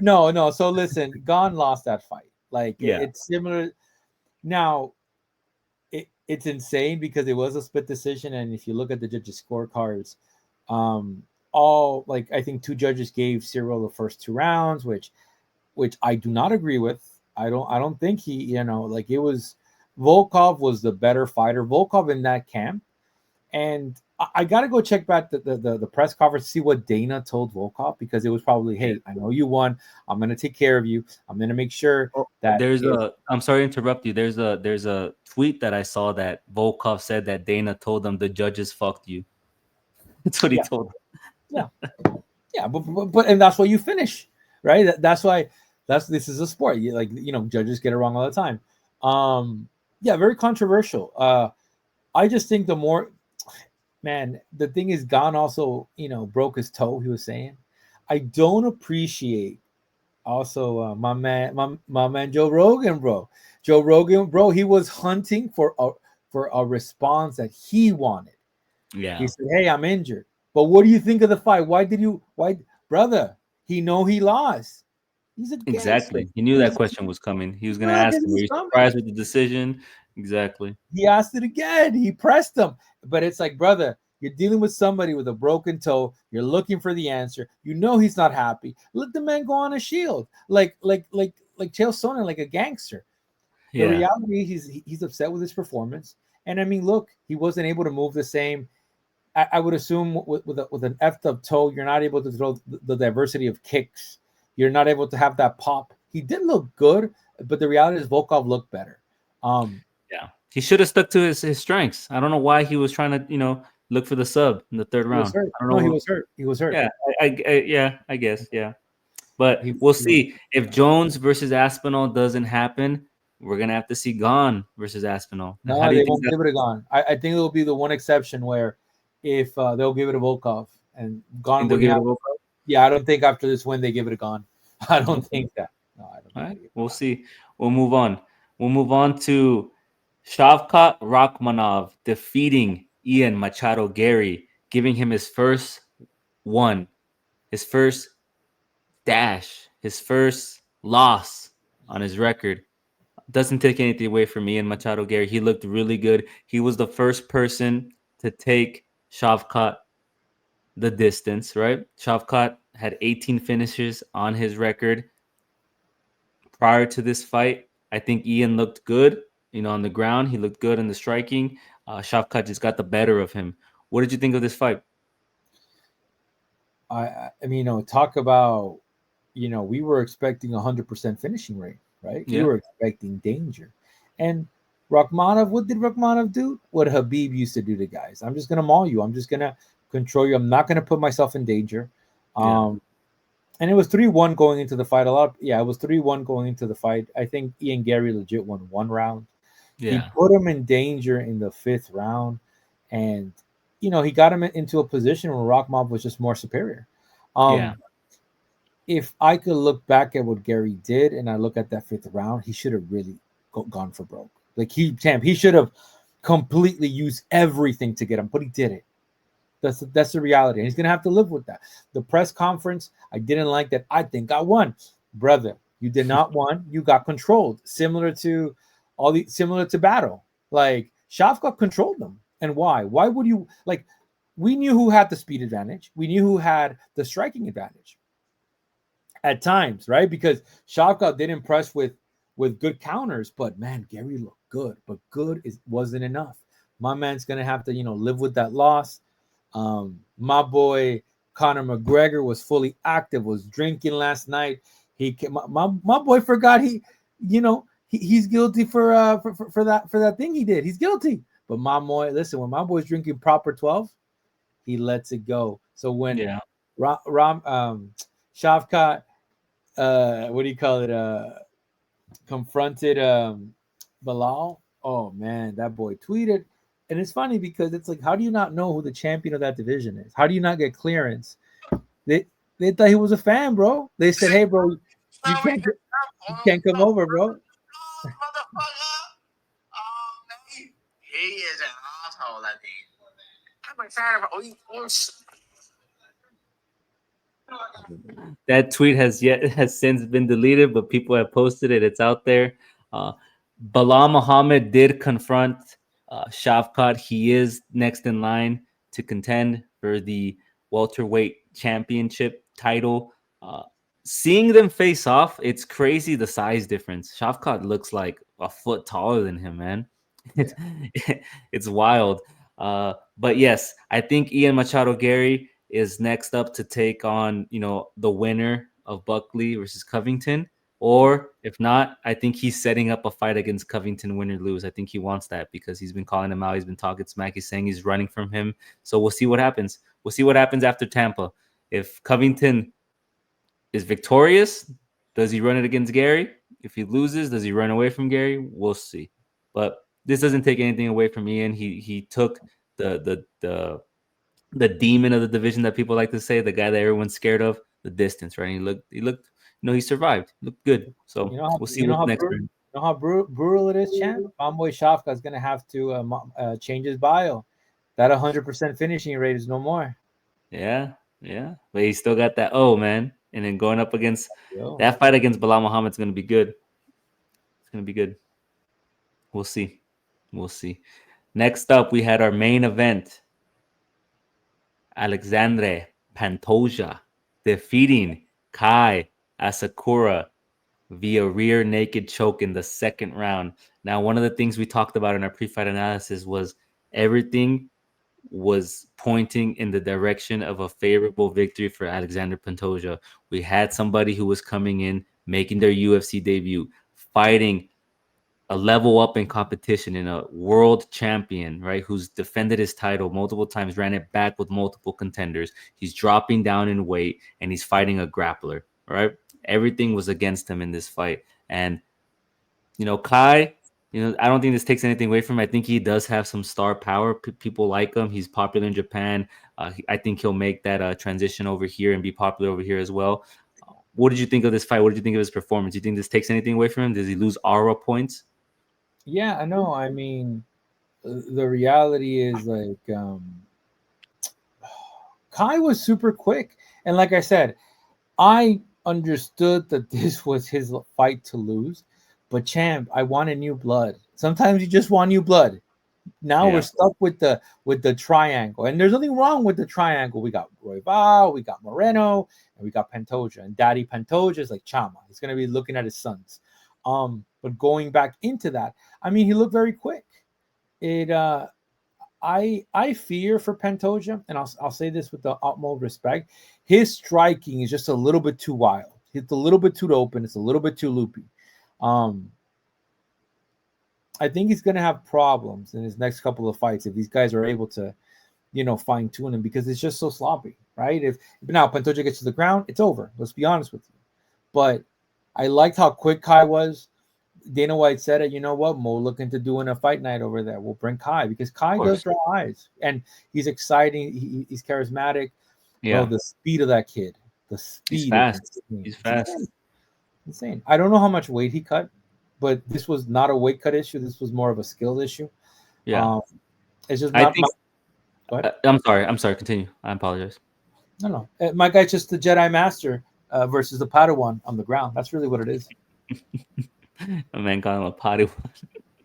No. So listen, Gahn lost that fight. Yeah. It's similar. Now, it's insane because it was a split decision, and if you look at the judges' scorecards, um, all like I think two judges gave Cyril the first two rounds, which I do not agree with. I don't think he, like it was Volkov was the better fighter. Volkov in that camp. And I got to go check back the press conference to see what Dana told Volkov, because it was probably, hey, I know you won. I'm going to take care of you. I'm going to make sure Oh, that I'm sorry to interrupt you. There's a tweet that I saw that Volkov said that Dana told them the judges fucked you. That's what he yeah, told yeah, yeah. But and that's why you finish, right? That's why this is a sport. Judges get it wrong all the time. Yeah, very controversial. I just think the more, man, the thing is, Gon also, broke his toe. He was saying, I don't appreciate also my man Joe Rogan, bro. Joe Rogan, bro, he was hunting for a response that he wanted. you. He Yeah, said, "Hey, I'm injured, but what do you think of the fight? Why, brother? He know he lost. He's a gangster. exactly. He knew that He's question was coming. He was gonna Look, ask this him, "Were is you coming." surprised with the decision?" Exactly. He asked it again. He pressed him. But it's like, brother, you're dealing with somebody with a broken toe. You're looking for the answer. You know he's not happy. Let the man go on a shield. Like Chael Sonnen, like a gangster. The Yeah, reality, he's upset with his performance. And I mean, look, he wasn't able to move the same. I would assume with an effed up toe, you're not able to throw the diversity of kicks. You're not able to have that pop. He did look good, but the reality is Volkov looked better. Um, yeah. He should have stuck to his strengths. I don't know why he was trying to, look for the sub in the third he was round. hurt. I don't No, he know. was hurt. He was hurt. Yeah, yeah, I guess, yeah. But He, we'll he was. see if Jones versus Aspinall doesn't happen. We're gonna have to see Gon versus Aspinall. And how No, do you they think won't that? give it a Gon. I think there will be the one exception where if they'll give it a Volkov and You Gon think they'll wouldn't give it have. a Volkov? Yeah, I don't think after this win they give it a Gon. I don't Okay. think that. No, I don't All think right. they give it We'll a Gon. see. We'll move on. We'll move on to Shavkat Rakhmonov defeating Ian Machado Gary, giving him his first one, his first dash, his first loss on his record. Doesn't take anything away from Ian Machado Gary. He looked really good. He was the first person to take Shavkat the distance, right? Shavkat had 18 finishes on his record prior to this fight. I think Ian looked good, on the ground. He looked good in the striking. Shavkat just got the better of him. What did you think of this fight? I mean, talk about, we were expecting 100% finishing rate, right? We Yeah, were expecting danger. And Rakhmonov, what did Rakhmonov do? What Habib used to do to guys. I'm just going to maul you. I'm just going to control you. I'm not going to put myself in danger. yeah, And it was 3-1 going into the fight. It was 3-1 going into the fight. I think Ian Gary legit won one round. He yeah, put him in danger in the fifth round. And, he got him into a position where Rakhmonov was just more superior. yeah, Um, if I could look back at what Gary did and I look at that fifth round, he should have really gone for broke. Like he should have completely used everything to get him, but he did it. That's the reality. And he's gonna have to live with that. The press conference, I didn't like that. I think I won. Brother, you did not won. You got controlled. Similar to battle. Like Shavkat controlled them. And why? Why would you like we knew who had the speed advantage. We knew who had the striking advantage at times, right? Because Shavkat did impress with good counters, but man, Gary looked good, but wasn't enough. My man's gonna have to live with that loss. My boy Conor McGregor was fully active, was drinking last night. My boy forgot he's guilty for that thing he did. He's guilty. But my boy, listen, when my boy's drinking proper 12, he lets it go. So when yeah, Shavkat what do you call it? Confronted Bilal. Oh man, that boy tweeted. And it's funny because it's like, how do you not know who the champion of that division is? How do you not get clearance? They they thought he was a fan, bro. They said, "Hey, bro, you can't you can't come over, bro." Motherfucker. Oh, man. He is an asshole, I think. I'm excited for that tweet has since been deleted, but people have posted it. It's out there. Uh, Bilal Muhammad did confront Shavkat, he is next in line to contend for the welterweight championship title. Seeing them face off, it's crazy the size difference. Shavkat looks like a foot taller than him, man. It's it's wild. But yes, I think Ian Machado Gary is next up to take on the winner of Buckley versus Covington. Or if not, I think he's setting up a fight against Covington, win or lose. I think he wants that because he's been calling him out. He's been talking smack. He's saying he's running from him. So we'll see what happens. We'll see what happens after Tampa. If Covington is victorious, does he run it against Gary? If he loses, does he run away from Gary? We'll see. But this doesn't take anything away from Ian. He took the demon of the division that people like to say, the guy that everyone's scared of, the distance, right? He looked, he survived. He looked good. So we'll see what's next. You know how brutal it is, champ? Homeboy Shafka is gonna have to change his bio. That 100% finishing rate is no more. Yeah, but he still got that man. And then going up against that fight against Bilal Muhammad's gonna be good. It's gonna be good. We'll see. Next up, we had our main event. Alexandre Pantoja defeating Kai Asakura via rear naked choke in the second round. Now, one of the things we talked about in our pre-fight analysis was everything was pointing in the direction of a favorable victory for Alexander Pantoja. We had somebody who was coming in, making their UFC debut, fighting a level up in competition in a world champion, right? Who's defended his title multiple times, ran it back with multiple contenders. He's dropping down in weight and he's fighting a grappler, right? Everything was against him in this fight. And, Kai, I don't think this takes anything away from him. I think he does have some star power. People like him. He's popular in Japan. I think he'll make that transition over here and be popular over here as well. What did you think of this fight? What did you think of his performance? Do you think this takes anything away from him? Does he lose aura points? Yeah, I know. I mean, the reality is Kai was super quick. And like I said, I understood that this was his fight to lose. But champ, I wanted new blood. Sometimes you just want new blood. Now we're stuck with the triangle. And there's nothing wrong with the triangle. We got Royval, we got Moreno, and we got Pantoja. And Daddy Pantoja is like Chama. He's going to be looking at his sons. But going back into that, I mean, he looked very quick. I fear for Pantoja, and I'll say this with the utmost respect. His striking is just a little bit too wild. It's a little bit too open. It's a little bit too loopy. I think he's going to have problems in his next couple of fights if these guys are able to, fine tune him, because it's just so sloppy, right? If now Pantoja gets to the ground, it's over. Let's be honest with you. But I liked how quick Kai was. Dana White said it. You know what? Mo looking to doing a fight night over there. We'll bring Kai because Kai does draw eyes, and he's exciting. He's charismatic. Yeah, bro, the speed of that kid. The speed. He's fast. He's fast. Insane. I don't know how much weight he cut, but this was not a weight cut issue. This was more of a skill issue. Yeah. It's just not. I'm sorry. Continue. I apologize. No. My guy's just the Jedi Master versus the Padawan on the ground. That's really what it is. A man calling him a Padawan.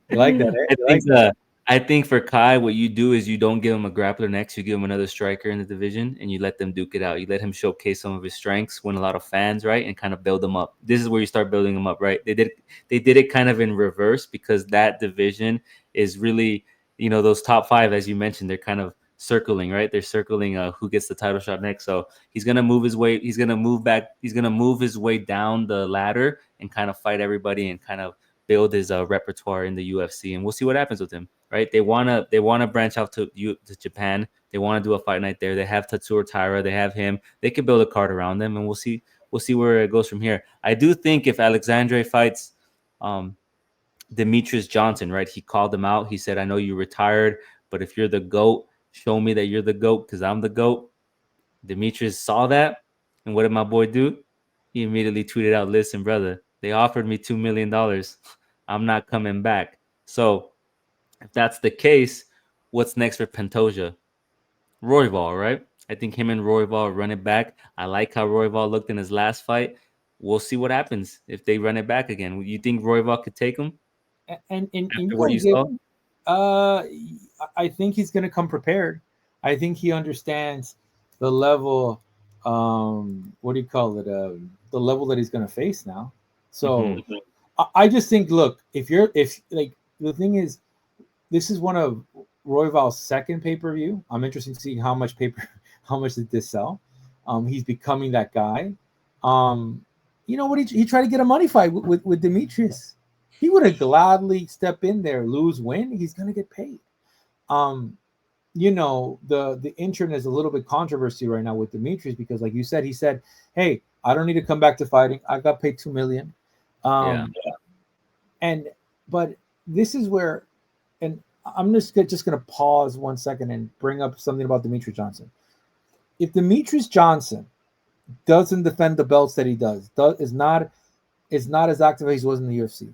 You like that? I think for Kai, what you do is you don't give him a grappler next. You give him another striker in the division, and you let them duke it out. You let him showcase some of his strengths, win a lot of fans, right, and kind of build them up. This is where you start building them up, right? They did it kind of in reverse, because that division is really, those top five, as you mentioned, they're kind of circling, right? They're circling who gets the title shot next. So he's gonna move his way. He's gonna move back. He's gonna move his way down the ladder and kind of fight everybody and kind of build his repertoire in the UFC, and we'll see what happens with him. Right? They wanna branch out to Japan. They want to do a fight night there. They have Tatsuro Taira. They have him. They can build a card around them, and we'll see where it goes from here. I do think if Alexandre fights Demetrius Johnson, right? He called him out. He said, "I know you retired, but if you're the GOAT, show me that you're the GOAT, because I'm the GOAT." Demetrius saw that, and what did my boy do? He immediately tweeted out, "Listen, brother, they offered me $2 million. I'm not coming back." So if that's the case, what's next for Pantoja? Royval, right? I think him and Royval run it back. I like how Royval looked in his last fight. We'll see what happens if they run it back again. You think Royval could take him? And after what you saw? I think he's going to come prepared. I think he understands the level. What do you call it? The level that he's going to face now. So Mhm. I just think, look, if like the thing is, this is one of Royval's second pay per view. I'm interested to see how much how much did this sell. He's becoming that guy. You know what? He tried to get a money fight with Demetrius. He would have gladly step in there, lose, win. He's gonna get paid. Um, you know, the internet is a little bit controversy right now with Demetrius because, like you said, he said, "Hey, I don't need to come back to fighting. I got paid 2 million." Yeah. And but this is where, and I'm just gonna pause 1 second and bring up something about Demetrius Johnson. If Demetrius Johnson doesn't defend the belts that he does is not as active as he was in the UFC.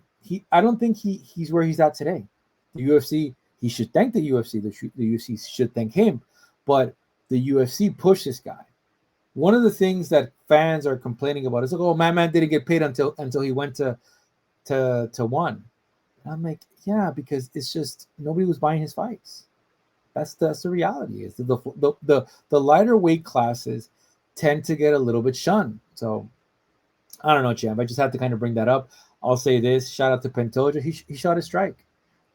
I don't think he's where he's at today. The UFC, he should thank the UFC. The UFC should thank him, but the UFC pushed this guy. One of the things that fans are complaining about is like, oh, my man didn't get paid until he went to one. And I'm like, yeah, because it's just nobody was buying his fights. That's the reality. Is the lighter weight classes tend to get a little bit shunned. So I don't know, champ. I just have to kind of bring that up. I'll say this: shout out to Pantoja. He shot a strike.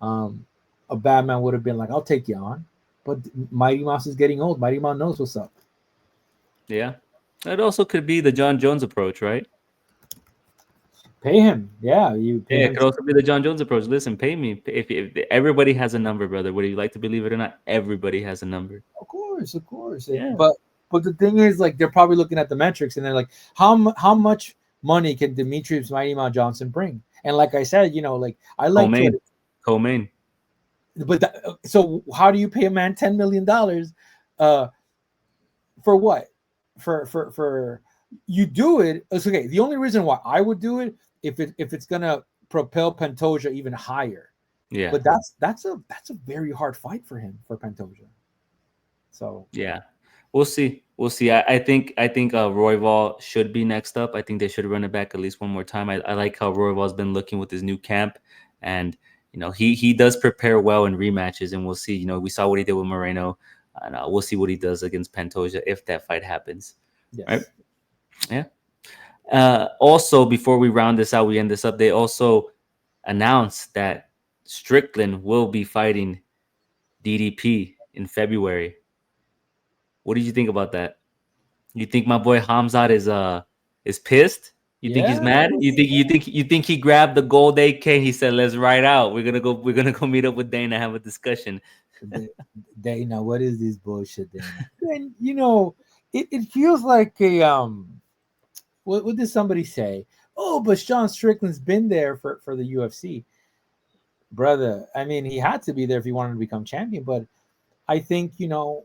A bad man would have been like, "I'll take you on," but Mighty Mouse is getting old. Mighty Mouse knows what's up. Yeah. It also could be the John Jones approach, right? Pay him, yeah. You pay Yeah, him. it could also be the John Jones approach. Listen, pay me. If everybody has a number, brother, whether you like to believe it or not, everybody has a number. Of course. Yeah. But the thing is, like, they're probably looking at the metrics and they're like, how much money can Demetrius Mighty Mouse Johnson bring? And like I said, you know, like I like to, Co-main. but so how do you pay a man $10 million? For what? For you do it. It's okay. The only reason why I would do it if it's gonna propel Pantoja even higher. Yeah. But that's a very hard fight for him, for Pantoja. So yeah, we'll see. We'll see. I think Royval should be next up. I think they should run it back at least one more time. I like how Royval's been looking with his new camp, and you know he does prepare well in rematches, and we'll see. You know, we saw what he did with Moreno, and we'll see what he does against Pantoja if that fight happens. yes. Right? Yeah. Also, before we round this out, we end this up. They also announced that Strickland will be fighting DDP in February. What did you think about that? You think my boy Hamzat is pissed? You think he's mad? You think he grabbed the gold AK? He said, "Let's ride out. We're gonna go meet up with Dana, have a discussion." Dana, what is this bullshit, Dana? And you know, it feels like a what did somebody say? Oh, but Sean Strickland's been there for the UFC. Brother, I mean, he had to be there if he wanted to become champion, but I think, you know,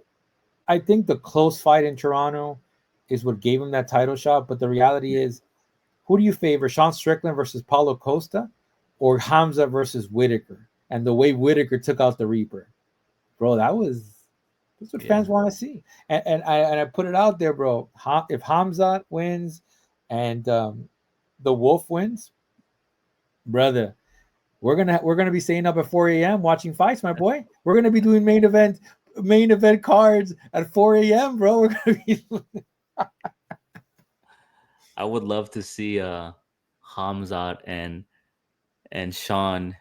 I think the close fight in Toronto is what gave him that title shot. But the reality is, who do you favor, Sean Strickland versus Paulo Costa, or Hamza versus Whitaker? And the way Whitaker took out the Reaper, bro, that's what fans want to see. And I put it out there, bro. If Hamza wins and the Wolf wins, brother, we're gonna be staying up at 4 a.m. watching fights, my boy. We're gonna be doing main event cards at 4 a.m., bro. We're gonna be I would love to see Hamzat and Sean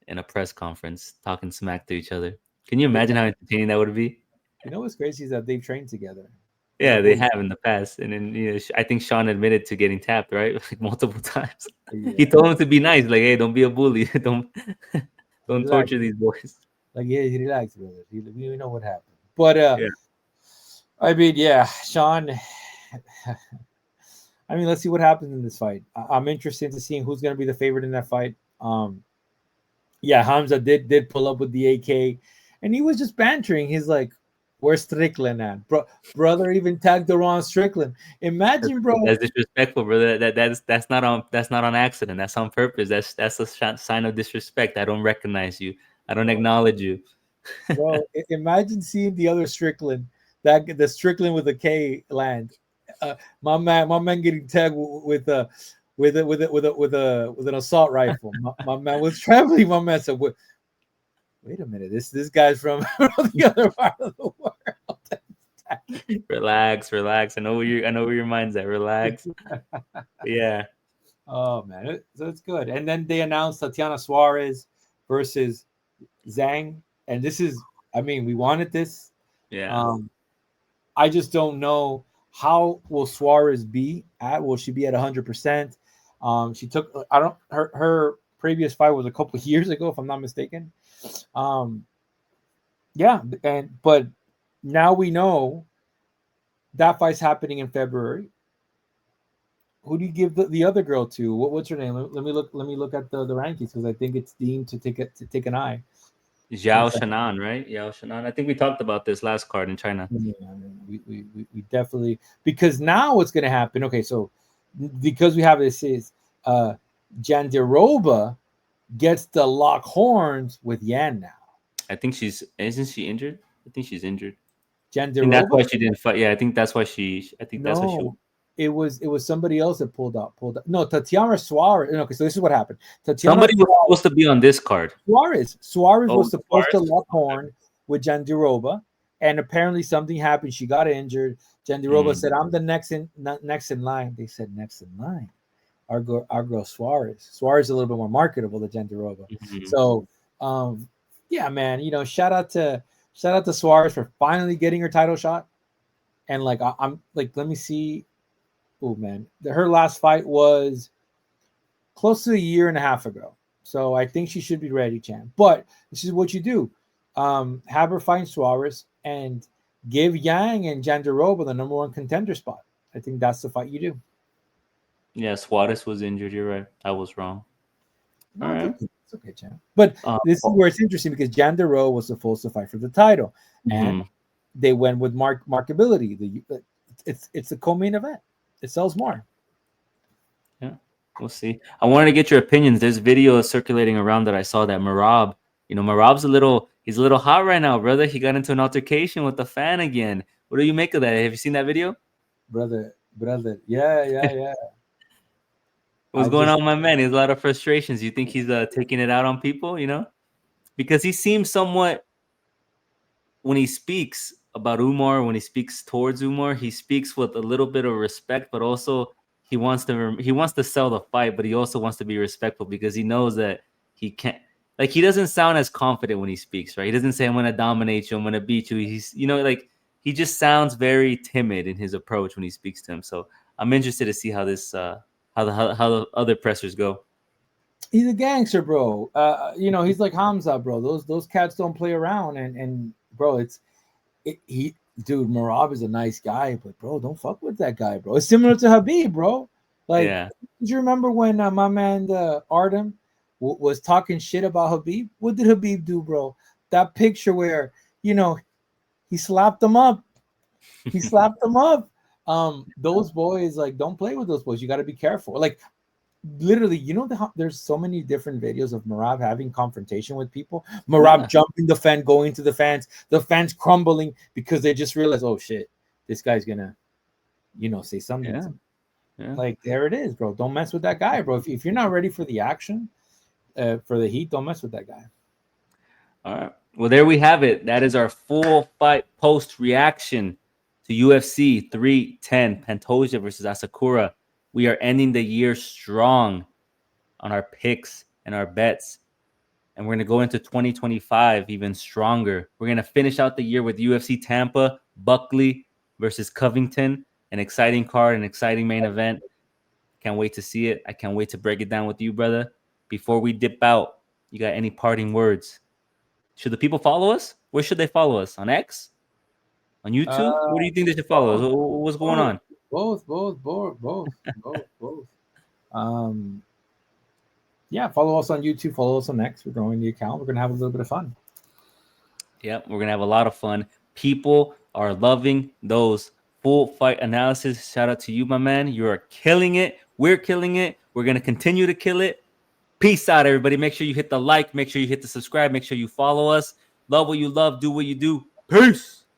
in a press conference talking smack to each other. Can you imagine how entertaining that would be? You know what's crazy is that they've trained together. Yeah, they have in the past, and then I think Sean admitted to getting tapped, right, like multiple times. Yeah. He told him to be nice, like, "Hey, don't be a bully, don't Relax. torture these boys." Like, yeah, relax, brother. We know what happened. But Yeah. I mean, yeah, Sean. I mean, let's see what happens in this fight. I'm interested to seeing who's going to be the favorite in that fight. Yeah, Hamza did pull up with the AK, and he was just bantering. He's like, "Where's Strickland at, bro? Brother even tagged the wrong Strickland. Imagine, bro. That's disrespectful, brother. That's not on accident. That's on purpose. That's a sign of disrespect. I don't recognize you. I don't acknowledge you, Bro. Imagine seeing the other Strickland, the Strickland with a K land. My man getting tagged with an assault rifle. My man was traveling. My man said, wait a minute, this guy's from the other part of the world. Relax. I know where your mind's at. Relax. Yeah. Oh man, so it's good. And then they announced Tatiana Suarez versus Zhang, and this is, I mean, we wanted this. Yeah. I just don't know how will Suarez be at. Will she be at 100%? She took, her previous fight was a couple of years ago, if I'm not mistaken. Yeah, but now we know that fight's happening in February. Who do you give the other girl to? What's her name? Let me look at the rankings, because I think it's deemed to take an eye. Zhao Shanan, right? Yao Shanan. I think we talked about this last card in China. Yeah, we definitely, because now what's going to happen? Okay, so because we have this is Jandiroba gets to lock horns with Yan now. I think isn't she injured? I think she's injured. Jandiroba. That's why she didn't fight. Yeah, I think that's why that's why she. It was somebody else that pulled out. No, Tatiana Suarez. Okay, so this is what happened. Somebody was supposed to be on this card. Suarez was supposed to lock horn with Jandiroba, and apparently something happened. She got injured. Jandiroba said, "I'm the next in line." They said, "Next in line." Our girl Suarez. Suarez is a little bit more marketable than Jandiroba. Mm-hmm. So, yeah, man. You know, shout out to Suarez for finally getting her title shot. And like, I'm like, let me see. Oh man, her last fight was close to a year and a half ago. So I think she should be ready, Chan. But this is what you do. Have her fight Suarez and give Yang and Jandiroba the number one contender spot. I think that's the fight you do. Yeah, Suarez was injured. You're right. I was wrong. No, all right. It's okay, Chan. But this is where it's interesting, because Jandiroba was supposed to fight for the title. And they went with markability. It's a co-main event. It sells more. Yeah, we'll see. I wanted to get your opinions. There's video circulating around that I saw that Merab, Merab's he's a little hot right now, brother. He got into an altercation with the fan again. What do you make of that? Have you seen that video? Brother. Yeah. What's going on, my man? He has a lot of frustrations. You think he's taking it out on people, Because he seems somewhat, when he speaks about Umar, when he speaks towards Umar, he speaks with a little bit of respect, but also he wants to sell the fight, but he also wants to be respectful, because he knows that he can't, like, he doesn't sound as confident when he speaks, right? He doesn't say, "I'm going to dominate you, I'm going to beat you." He's, he just sounds very timid in his approach when he speaks to him. So I'm interested to see how this, how the other pressers go. He's a gangster, bro. He's like Hamza, bro. Those cats don't play around, and bro, dude, Merab is a nice guy, but bro, don't fuck with that guy, bro. It's similar to Habib, bro. Like, did you remember when my man Artem was talking shit about Habib? What did Habib do, bro? That picture where he slapped him up. He slapped him up. Those boys, like, don't play with those boys. You got to be careful. Like, literally, there's so many different videos of Merab having confrontation with people. Merab jumping the fan, going to the fans crumbling because they just realize, oh shit, this guy's gonna, say something. Yeah. Like, there it is, bro. Don't mess with that guy, bro. If you're not ready for the action, for the heat, don't mess with that guy. All right. Well, there we have it. That is our full fight post reaction to UFC 310, Pantoja versus Asakura. We are ending the year strong on our picks and our bets. And we're going to go into 2025 even stronger. We're going to finish out the year with UFC Tampa, Buckley versus Covington. An exciting card, an exciting main event. Can't wait to see it. I can't wait to break it down with you, brother. Before we dip out, you got any parting words? Should the people follow us? Where should they follow us? On X? On YouTube? Where do you think they should follow us? What's going on? Both. Yeah, follow us on YouTube, follow us on X. We're growing the account. We're gonna have a little bit of fun. Yep, we're gonna have a lot of fun. People are loving those full fight analysis. Shout out to you, my man. You are killing it. We're killing it. We're gonna continue to kill it. Peace out, everybody. Make sure you hit the like, make sure you hit the subscribe, make sure you follow us. Love what you love, do what you do. Peace.